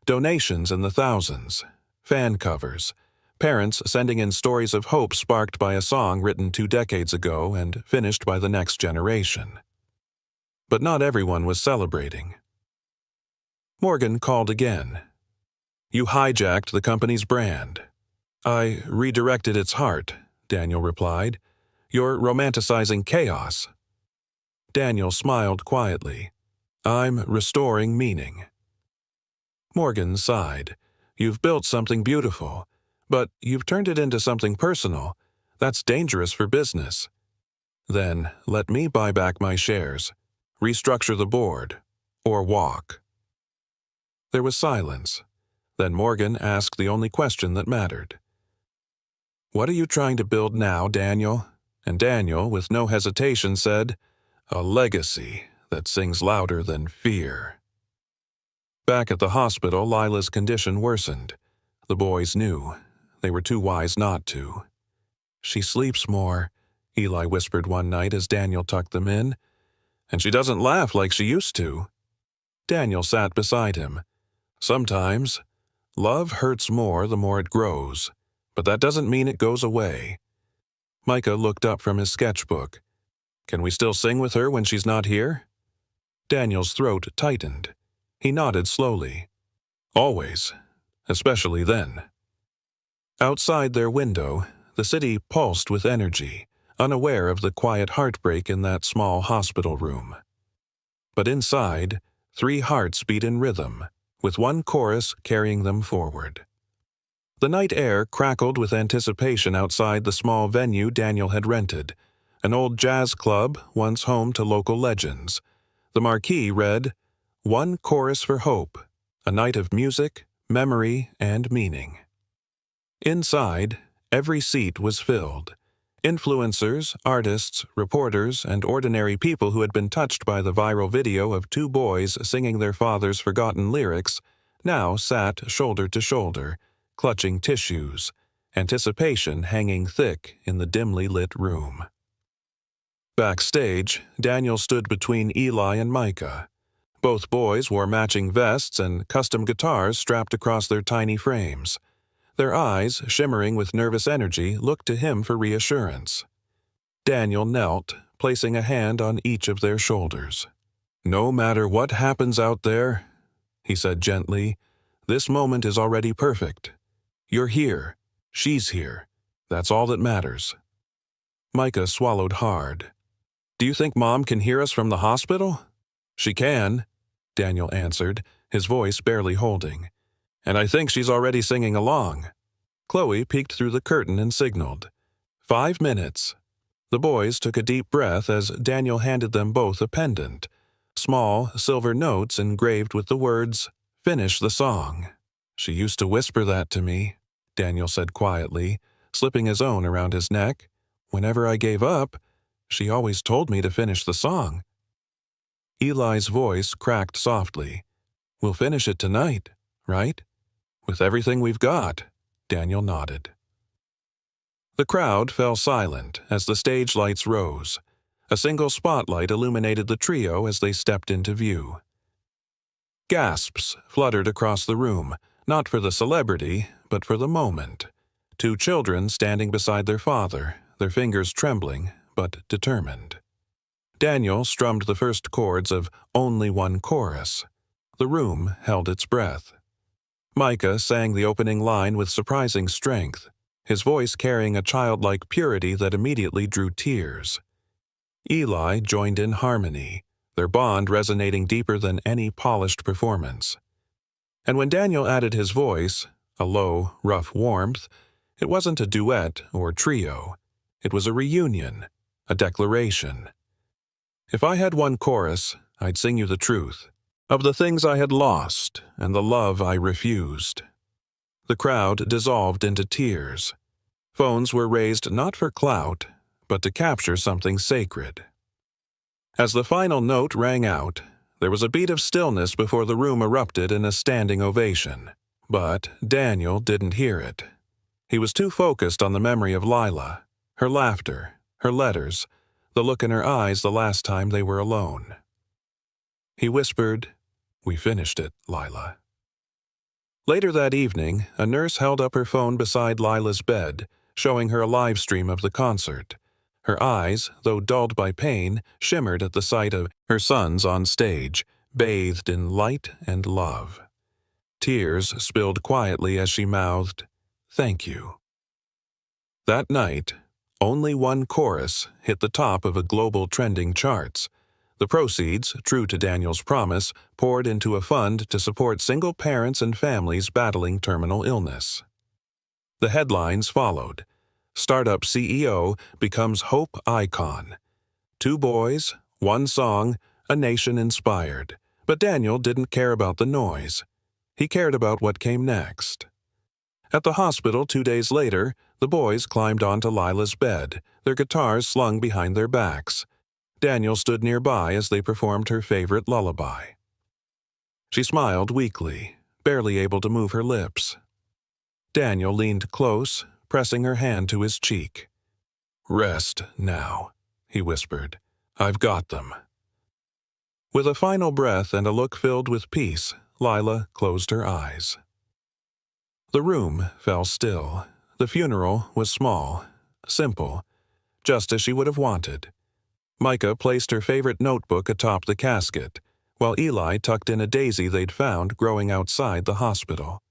Donations in the thousands. Fan covers. Parents sending in stories of hope sparked by a song written 2 decades ago and finished by the next generation. But not everyone was celebrating. Morgan called again. "You hijacked the company's brand." "I redirected its heart," Daniel replied. "You're romanticizing chaos." Daniel smiled quietly. "I'm restoring meaning." Morgan sighed. "You've built something beautiful, but you've turned it into something personal. That's dangerous for business." "Then let me buy back my shares, restructure the board, or walk." There was silence. Then Morgan asked the only question that mattered. "What are you trying to build now, Daniel?" And Daniel, with no hesitation, said, "A legacy that sings louder than fear." Back at the hospital, Lila's condition worsened. The boys knew. They were too wise not to. "She sleeps more," Eli whispered one night as Daniel tucked them in. "And she doesn't laugh like she used to." Daniel sat beside him. "Sometimes, love hurts more the more it grows, but that doesn't mean it goes away." Micah looked up from his sketchbook. "Can we still sing with her when she's not here?" Daniel's throat tightened. He nodded slowly. "Always, especially then." Outside their window, the city pulsed with energy, unaware of the quiet heartbreak in that small hospital room. But inside, 3 hearts beat in rhythm, with one chorus carrying them forward. The night air crackled with anticipation outside the small venue Daniel had rented, an old jazz club once home to local legends. The marquee read, "One Chorus for Hope, a night of music, memory, and meaning." Inside, every seat was filled. Influencers, artists, reporters, and ordinary people who had been touched by the viral video of 2 boys singing their father's forgotten lyrics now sat shoulder to shoulder, clutching tissues, anticipation hanging thick in the dimly lit room. Backstage, Daniel stood between Eli and Micah. Both boys wore matching vests and custom guitars strapped across their tiny frames. Their eyes, shimmering with nervous energy, looked to him for reassurance. Daniel knelt, placing a hand on each of their shoulders. "No matter what happens out there," he said gently, "this moment is already perfect. You're here. She's here. That's all that matters." Micah swallowed hard. "Do you think Mom can hear us from the hospital?" "She can," Daniel answered, his voice barely holding. "And I think she's already singing along." Chloe peeked through the curtain and signaled. 5 minutes. The boys took a deep breath as Daniel handed them both a pendant. Small, silver notes engraved with the words, "Finish the song." "She used to whisper that to me," Daniel said quietly, slipping his own around his neck. "Whenever I gave up, she always told me to finish the song." Eli's voice cracked softly. "We'll finish it tonight, right?" "With everything we've got," Daniel nodded. The crowd fell silent as the stage lights rose. A single spotlight illuminated the trio as they stepped into view. Gasps fluttered across the room, not for the celebrity, but for the moment. 2 children standing beside their father, their fingers trembling, but determined. Daniel strummed the first chords of Only One Chorus. The room held its breath. Micah sang the opening line with surprising strength, his voice carrying a childlike purity that immediately drew tears. Eli joined in harmony, their bond resonating deeper than any polished performance. And when Daniel added his voice, a low, rough warmth, it wasn't a duet or trio. It was a reunion, a declaration. "If I had one chorus, I'd sing you the truth, of the things I had lost and the love I refused." The crowd dissolved into tears. Phones were raised not for clout, but to capture something sacred. As the final note rang out, there was a beat of stillness before the room erupted in a standing ovation. But Daniel didn't hear it. He was too focused on the memory of Lila, her laughter, her letters, the look in her eyes the last time they were alone. He whispered, "We finished it, Lila." Later that evening, a nurse held up her phone beside Lila's bed, showing her a live stream of the concert. Her eyes, though dulled by pain, shimmered at the sight of her sons on stage, bathed in light and love. Tears spilled quietly as she mouthed, "Thank you." That night, only one chorus hit the top of a global trending charts. The proceeds, true to Daniel's promise, poured into a fund to support single parents and families battling terminal illness. The headlines followed. Startup CEO becomes hope icon. 2 boys, 1 song, a nation inspired. But Daniel didn't care about the noise. He cared about what came next. At the hospital 2 days later, the boys climbed onto Lila's bed, their guitars slung behind their backs. Daniel stood nearby as they performed her favorite lullaby. She smiled weakly, barely able to move her lips. Daniel leaned close, pressing her hand to his cheek. "Rest now," he whispered. "I've got them." With a final breath and a look filled with peace, Lila closed her eyes. The room fell still. The funeral was small, simple, just as she would have wanted. Micah placed her favorite notebook atop the casket, while Eli tucked in a daisy they'd found growing outside the hospital.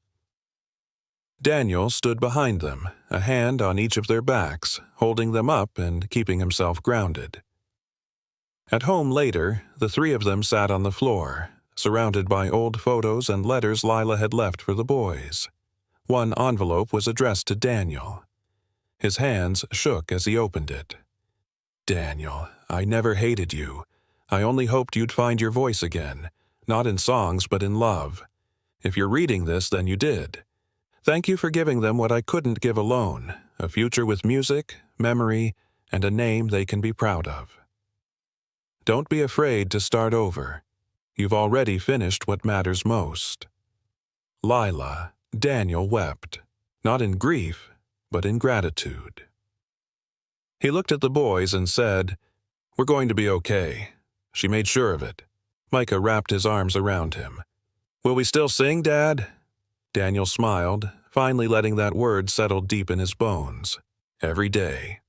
Daniel stood behind them, a hand on each of their backs, holding them up and keeping himself grounded. At home later, the 3 of them sat on the floor, surrounded by old photos and letters Lila had left for the boys. One envelope was addressed to Daniel. His hands shook as he opened it. "Daniel, I never hated you. I only hoped you'd find your voice again, not in songs but in love. If you're reading this, then you did. Thank you for giving them what I couldn't give alone, a future with music, memory, and a name they can be proud of. Don't be afraid to start over. You've already finished what matters most." Lila. Daniel wept, not in grief, but in gratitude. He looked at the boys and said, "We're going to be okay." She made sure of it. Micah wrapped his arms around him. "Will we still sing, Dad?" Daniel smiled, finally letting that word settle deep in his bones. "Every day."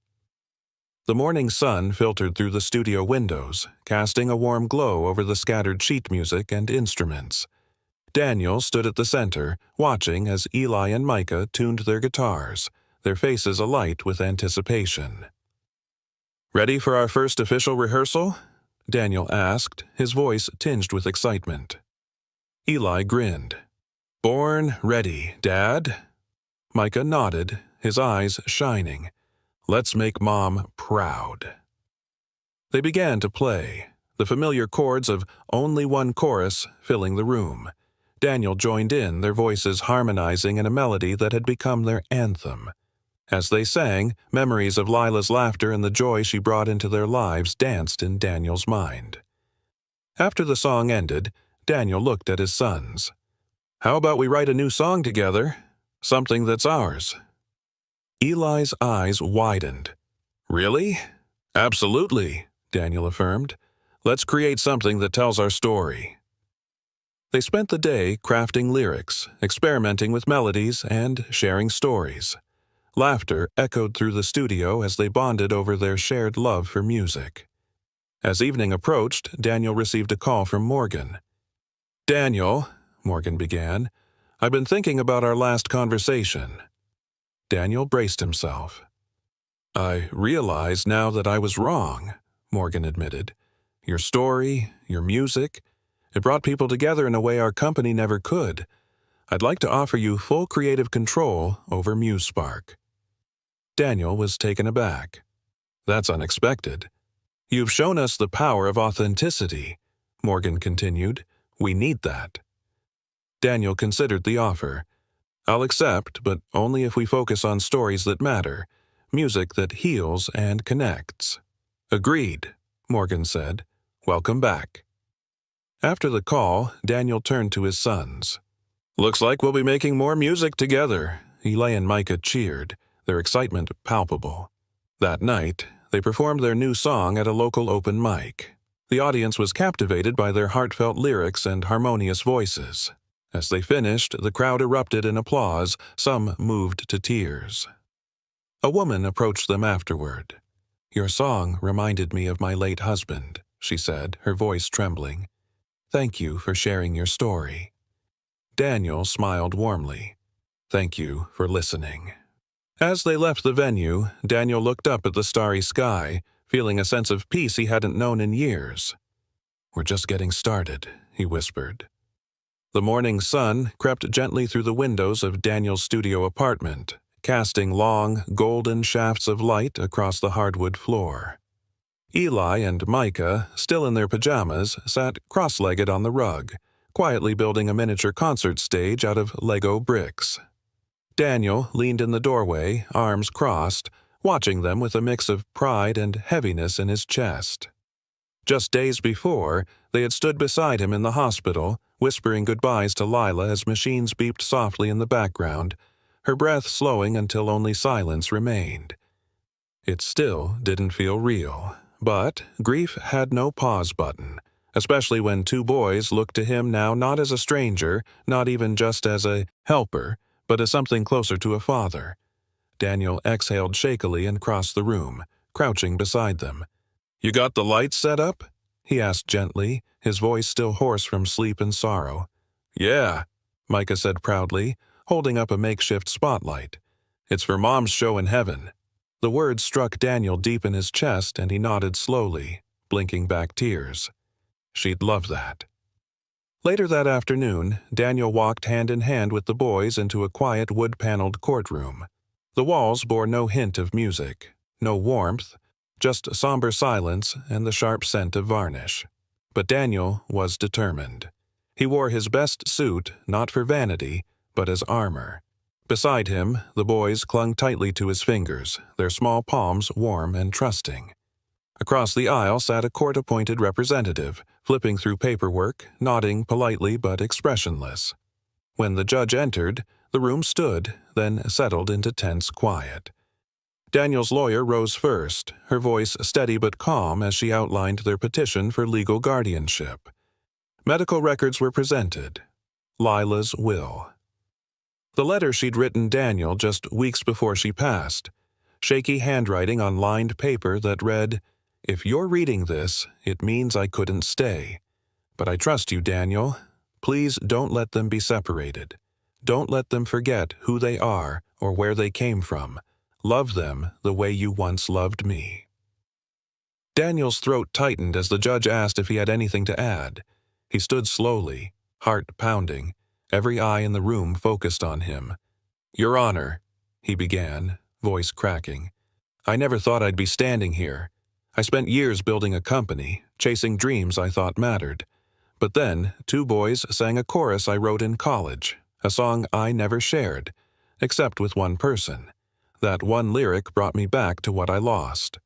The morning sun filtered through the studio windows, casting a warm glow over the scattered sheet music and instruments. Daniel stood at the center, watching as Eli and Micah tuned their guitars, their faces alight with anticipation. "Ready for our first official rehearsal?" Daniel asked, his voice tinged with excitement. Eli grinned. "Born ready, Dad." Micah nodded, his eyes shining. "Let's make Mom proud." They began to play, the familiar chords of Only One Chorus filling the room. Daniel joined in, their voices harmonizing in a melody that had become their anthem. As they sang, memories of Lila's laughter and the joy she brought into their lives danced in Daniel's mind. After the song ended, Daniel looked at his sons. "How about we write a new song together? Something that's ours?" Eli's eyes widened. "Really?" "Absolutely," Daniel affirmed. "Let's create something that tells our story." They spent the day crafting lyrics, experimenting with melodies, and sharing stories. Laughter echoed through the studio as they bonded over their shared love for music. As evening approached, Daniel received a call from Morgan. "Daniel," Morgan began, "I've been thinking about our last conversation." Daniel braced himself. "I realize now that I was wrong," Morgan admitted. "Your story, your music, it brought people together in a way our company never could. I'd like to offer you full creative control over MuseSpark." Daniel was taken aback. "That's unexpected." "You've shown us the power of authenticity," Morgan continued. "We need that." Daniel considered the offer. "I'll accept, but only if we focus on stories that matter, music that heals and connects." "Agreed," Morgan said. "Welcome back." After the call, Daniel turned to his sons. "Looks like we'll be making more music together." Eli and Micah cheered, their excitement palpable. That night, they performed their new song at a local open mic. The audience was captivated by their heartfelt lyrics and harmonious voices. As they finished, the crowd erupted in applause, some moved to tears. A woman approached them afterward. "Your song reminded me of my late husband," she said, her voice trembling. "Thank you for sharing your story." Daniel smiled warmly. "Thank you for listening." As they left the venue, Daniel looked up at the starry sky, feeling a sense of peace he hadn't known in years. "We're just getting started," he whispered. The morning sun crept gently through the windows of Daniel's studio apartment, casting long, golden shafts of light across the hardwood floor. Eli and Micah, still in their pajamas, sat cross-legged on the rug, quietly building a miniature concert stage out of Lego bricks. Daniel leaned in the doorway, arms crossed, watching them with a mix of pride and heaviness in his chest. Just days before, they had stood beside him in the hospital, whispering goodbyes to Lila as machines beeped softly in the background, her breath slowing until only silence remained. It still didn't feel real, but grief had no pause button, especially when two boys looked to him now not as a stranger, not even just as a helper, but as something closer to a father. Daniel exhaled shakily and crossed the room, crouching beside them. "You got the lights set up?" he asked gently, his voice still hoarse from sleep and sorrow. "Yeah," Micah said proudly, holding up a makeshift spotlight. "It's for Mom's show in heaven." The words struck Daniel deep in his chest, and he nodded slowly, blinking back tears. She'd love that. Later that afternoon, Daniel walked hand in hand with the boys into a quiet wood-paneled courtroom. The walls bore no hint of music, no warmth, just somber silence and the sharp scent of varnish. But Daniel was determined. He wore his best suit, not for vanity, but as armor. Beside him, the boys clung tightly to his fingers, their small palms warm and trusting. Across the aisle sat a court-appointed representative, flipping through paperwork, nodding politely but expressionless. When the judge entered, the room stood, then settled into tense quiet. Daniel's lawyer rose first, her voice steady but calm as she outlined their petition for legal guardianship. Medical records were presented. Lila's will. The letter she'd written Daniel just weeks before she passed. Shaky handwriting on lined paper that read, "If you're reading this, it means I couldn't stay. But I trust you, Daniel. Please don't let them be separated. Don't let them forget who they are or where they came from. Love them the way you once loved me." Daniel's throat tightened as the judge asked if he had anything to add. He stood slowly, heart pounding, every eye in the room focused on him. "Your Honor," he began, voice cracking, "I never thought I'd be standing here. I spent years building a company, chasing dreams I thought mattered. But then, two boys sang a chorus I wrote in college, a song I never shared, except with one person. That one lyric brought me back to what I lost.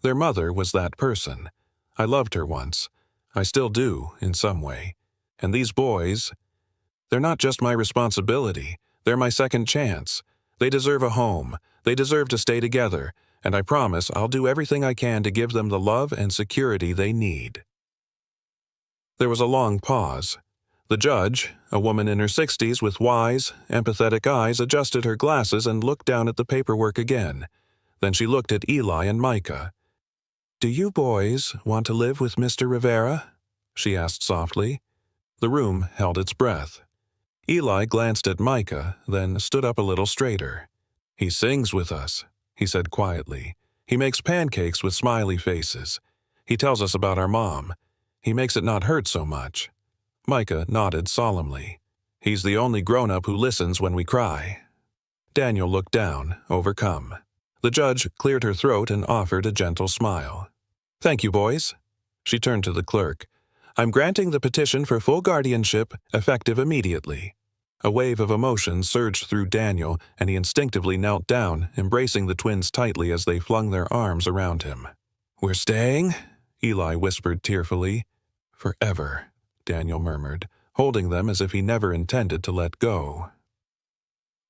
Their mother was that person. I loved her once. I still do, in some way. And these boys, they're not just my responsibility, they're my second chance. They deserve a home. They deserve to stay together, and I promise I'll do everything I can to give them the love and security they need." There was a long pause. The judge, a woman in her 60s with wise, empathetic eyes, adjusted her glasses and looked down at the paperwork again. Then she looked at Eli and Micah. "Do you boys want to live with Mr. Rivera?" she asked softly. The room held its breath. Eli glanced at Micah, then stood up a little straighter. "He sings with us," he said quietly. "He makes pancakes with smiley faces. He tells us about our mom. He makes it not hurt so much." Micah nodded solemnly. "He's the only grown-up who listens when we cry." Daniel looked down, overcome. The judge cleared her throat and offered a gentle smile. "Thank you, boys." She turned to the clerk. "I'm granting the petition for full guardianship, effective immediately." A wave of emotion surged through Daniel, and he instinctively knelt down, embracing the twins tightly as they flung their arms around him. "We're staying?" Eli whispered tearfully. "Forever," Daniel murmured, holding them as if he never intended to let go.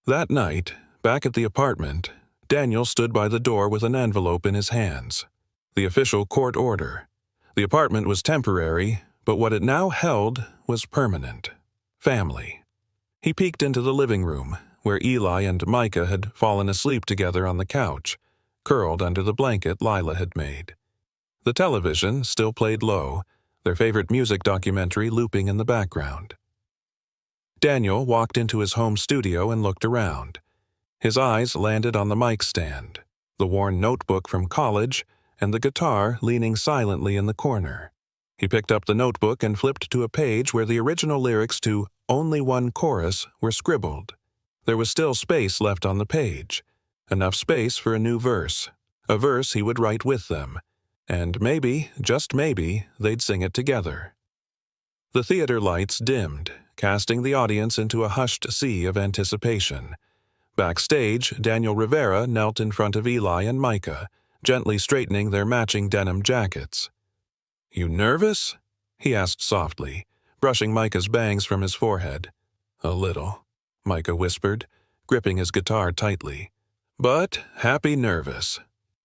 That night, back at the apartment, Daniel stood by the door with an envelope in his hands. The official court order. The apartment was temporary, but what it now held was permanent. Family. He peeked into the living room, where Eli and Micah had fallen asleep together on the couch, curled under the blanket Lila had made. The television still played low, their favorite music documentary looping in the background. Daniel walked into his home studio and looked around. His eyes landed on the mic stand, the worn notebook from college, and the guitar leaning silently in the corner. He picked up the notebook and flipped to a page where the original lyrics to Only One Chorus were scribbled. There was still space left on the page, enough space for a new verse, a verse he would write with them, and maybe, just maybe, they'd sing it together. The theater lights dimmed, casting the audience into a hushed sea of anticipation. Backstage, Daniel Rivera knelt in front of Eli and Micah, gently straightening their matching denim jackets. "You nervous?" he asked softly, brushing Micah's bangs from his forehead. "A little," Micah whispered, gripping his guitar tightly. "But happy nervous,"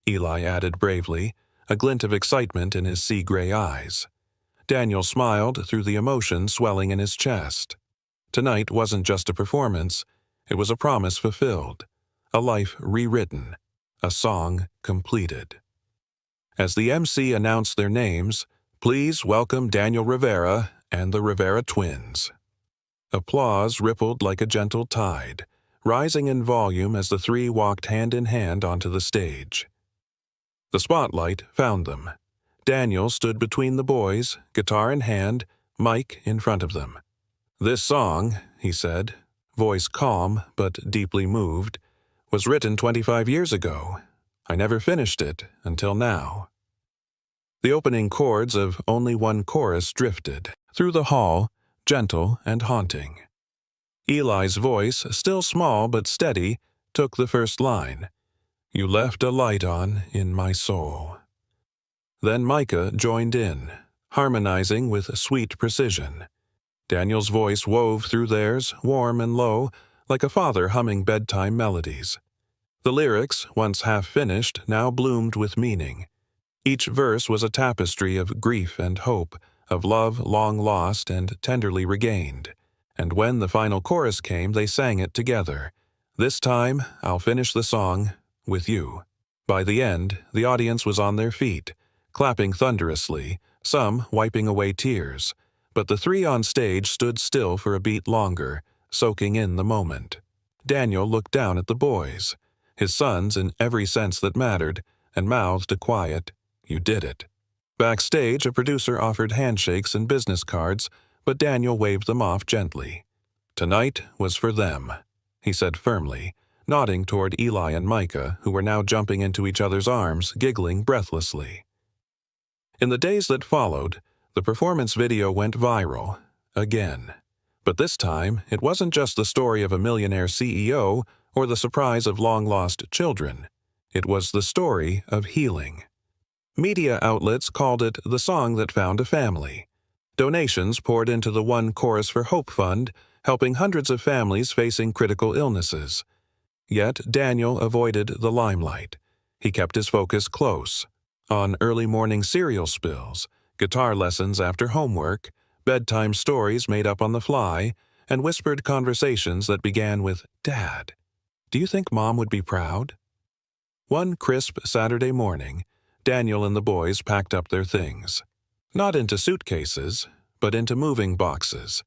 Eli added bravely, a glint of excitement in his sea-gray eyes. Daniel smiled through the emotion swelling in his chest. Tonight wasn't just a performance, it was a promise fulfilled, a life rewritten, a song completed. As the MC announced their names, "Please welcome Daniel Rivera and the Rivera twins." Applause rippled like a gentle tide, rising in volume as the three walked hand in hand onto the stage. The spotlight found them. Daniel stood between the boys, guitar in hand, mic in front of them. "This song," he said, voice calm but deeply moved, "was written 25 years ago. I never finished it until now." The opening chords of Only One Chorus drifted through the hall, gentle and haunting. Eli's voice, still small but steady, took the first line, "You left a light on in my soul." Then Micah joined in, harmonizing with sweet precision. Daniel's voice wove through theirs, warm and low, like a father humming bedtime melodies. The lyrics, once half-finished, now bloomed with meaning. Each verse was a tapestry of grief and hope, of love long lost and tenderly regained. And when the final chorus came, they sang it together. "This time, I'll finish the song with you." By the end, the audience was on their feet, clapping thunderously, some wiping away tears. But the three on stage stood still for a beat longer, soaking in the moment. Daniel looked down at the boys, his sons in every sense that mattered, and mouthed a quiet, "You did it." Backstage, a producer offered handshakes and business cards, but Daniel waved them off gently. "Tonight was for them," he said firmly, nodding toward Eli and Micah, who were now jumping into each other's arms, giggling breathlessly. In the days that followed, the performance video went viral, again. But this time, it wasn't just the story of a millionaire CEO or the surprise of long-lost children. It was the story of healing. Media outlets called it the song that found a family. Donations poured into the One Chorus for Hope Fund, helping hundreds of families facing critical illnesses. Yet Daniel avoided the limelight. He kept his focus close, on early morning cereal spills, guitar lessons after homework, bedtime stories made up on the fly, and whispered conversations that began with, "Dad, do you think Mom would be proud?" One crisp Saturday morning, Daniel and the boys packed up their things. Not into suitcases, but into moving boxes.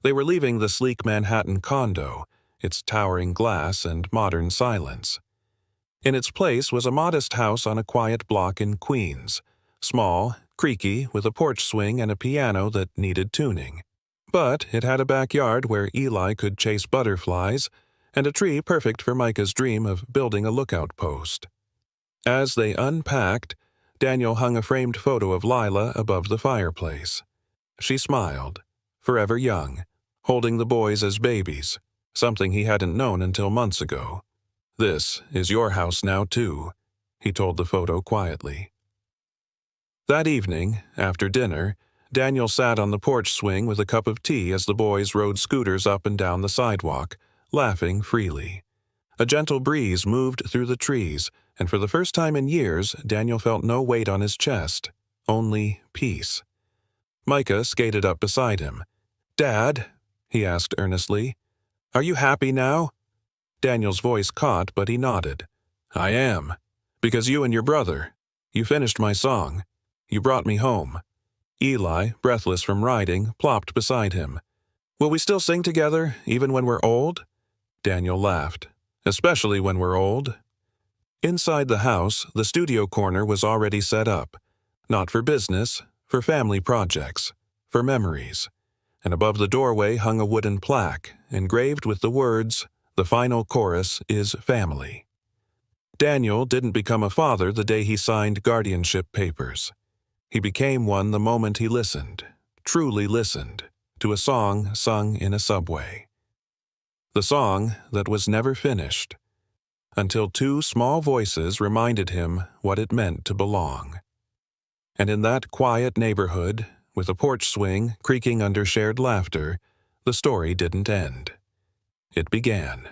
They were leaving the sleek Manhattan condo, its towering glass and modern silence. In its place was a modest house on a quiet block in Queens, small, creaky, with a porch swing and a piano that needed tuning. But it had a backyard where Eli could chase butterflies, and a tree perfect for Micah's dream of building a lookout post. As they unpacked, Daniel hung a framed photo of Lila above the fireplace. She smiled, forever young, holding the boys as babies, something he hadn't known until months ago. "This is your house now, too," he told the photo quietly. That evening, after dinner, Daniel sat on the porch swing with a cup of tea as the boys rode scooters up and down the sidewalk, laughing freely. A gentle breeze moved through the trees, and for the first time in years, Daniel felt no weight on his chest, only peace. Micah skated up beside him. "Dad," he asked earnestly, Are you happy now?" Daniel's voice caught, but he nodded. "I am. Because you and your brother. You finished my song. You brought me home." Eli, breathless from riding, plopped beside him. "Will we still sing together, even when we're old?" Daniel laughed. "Especially when we're old." Inside the house, the studio corner was already set up. Not for business, for family projects, for memories. And above the doorway hung a wooden plaque, engraved with the words, "The final chorus is family." Daniel didn't become a father the day he signed guardianship papers. He became one the moment he listened, truly listened, to a song sung in a subway. The song that was never finished, until two small voices reminded him what it meant to belong. And in that quiet neighborhood, with a porch swing creaking under shared laughter, the story didn't end. It began.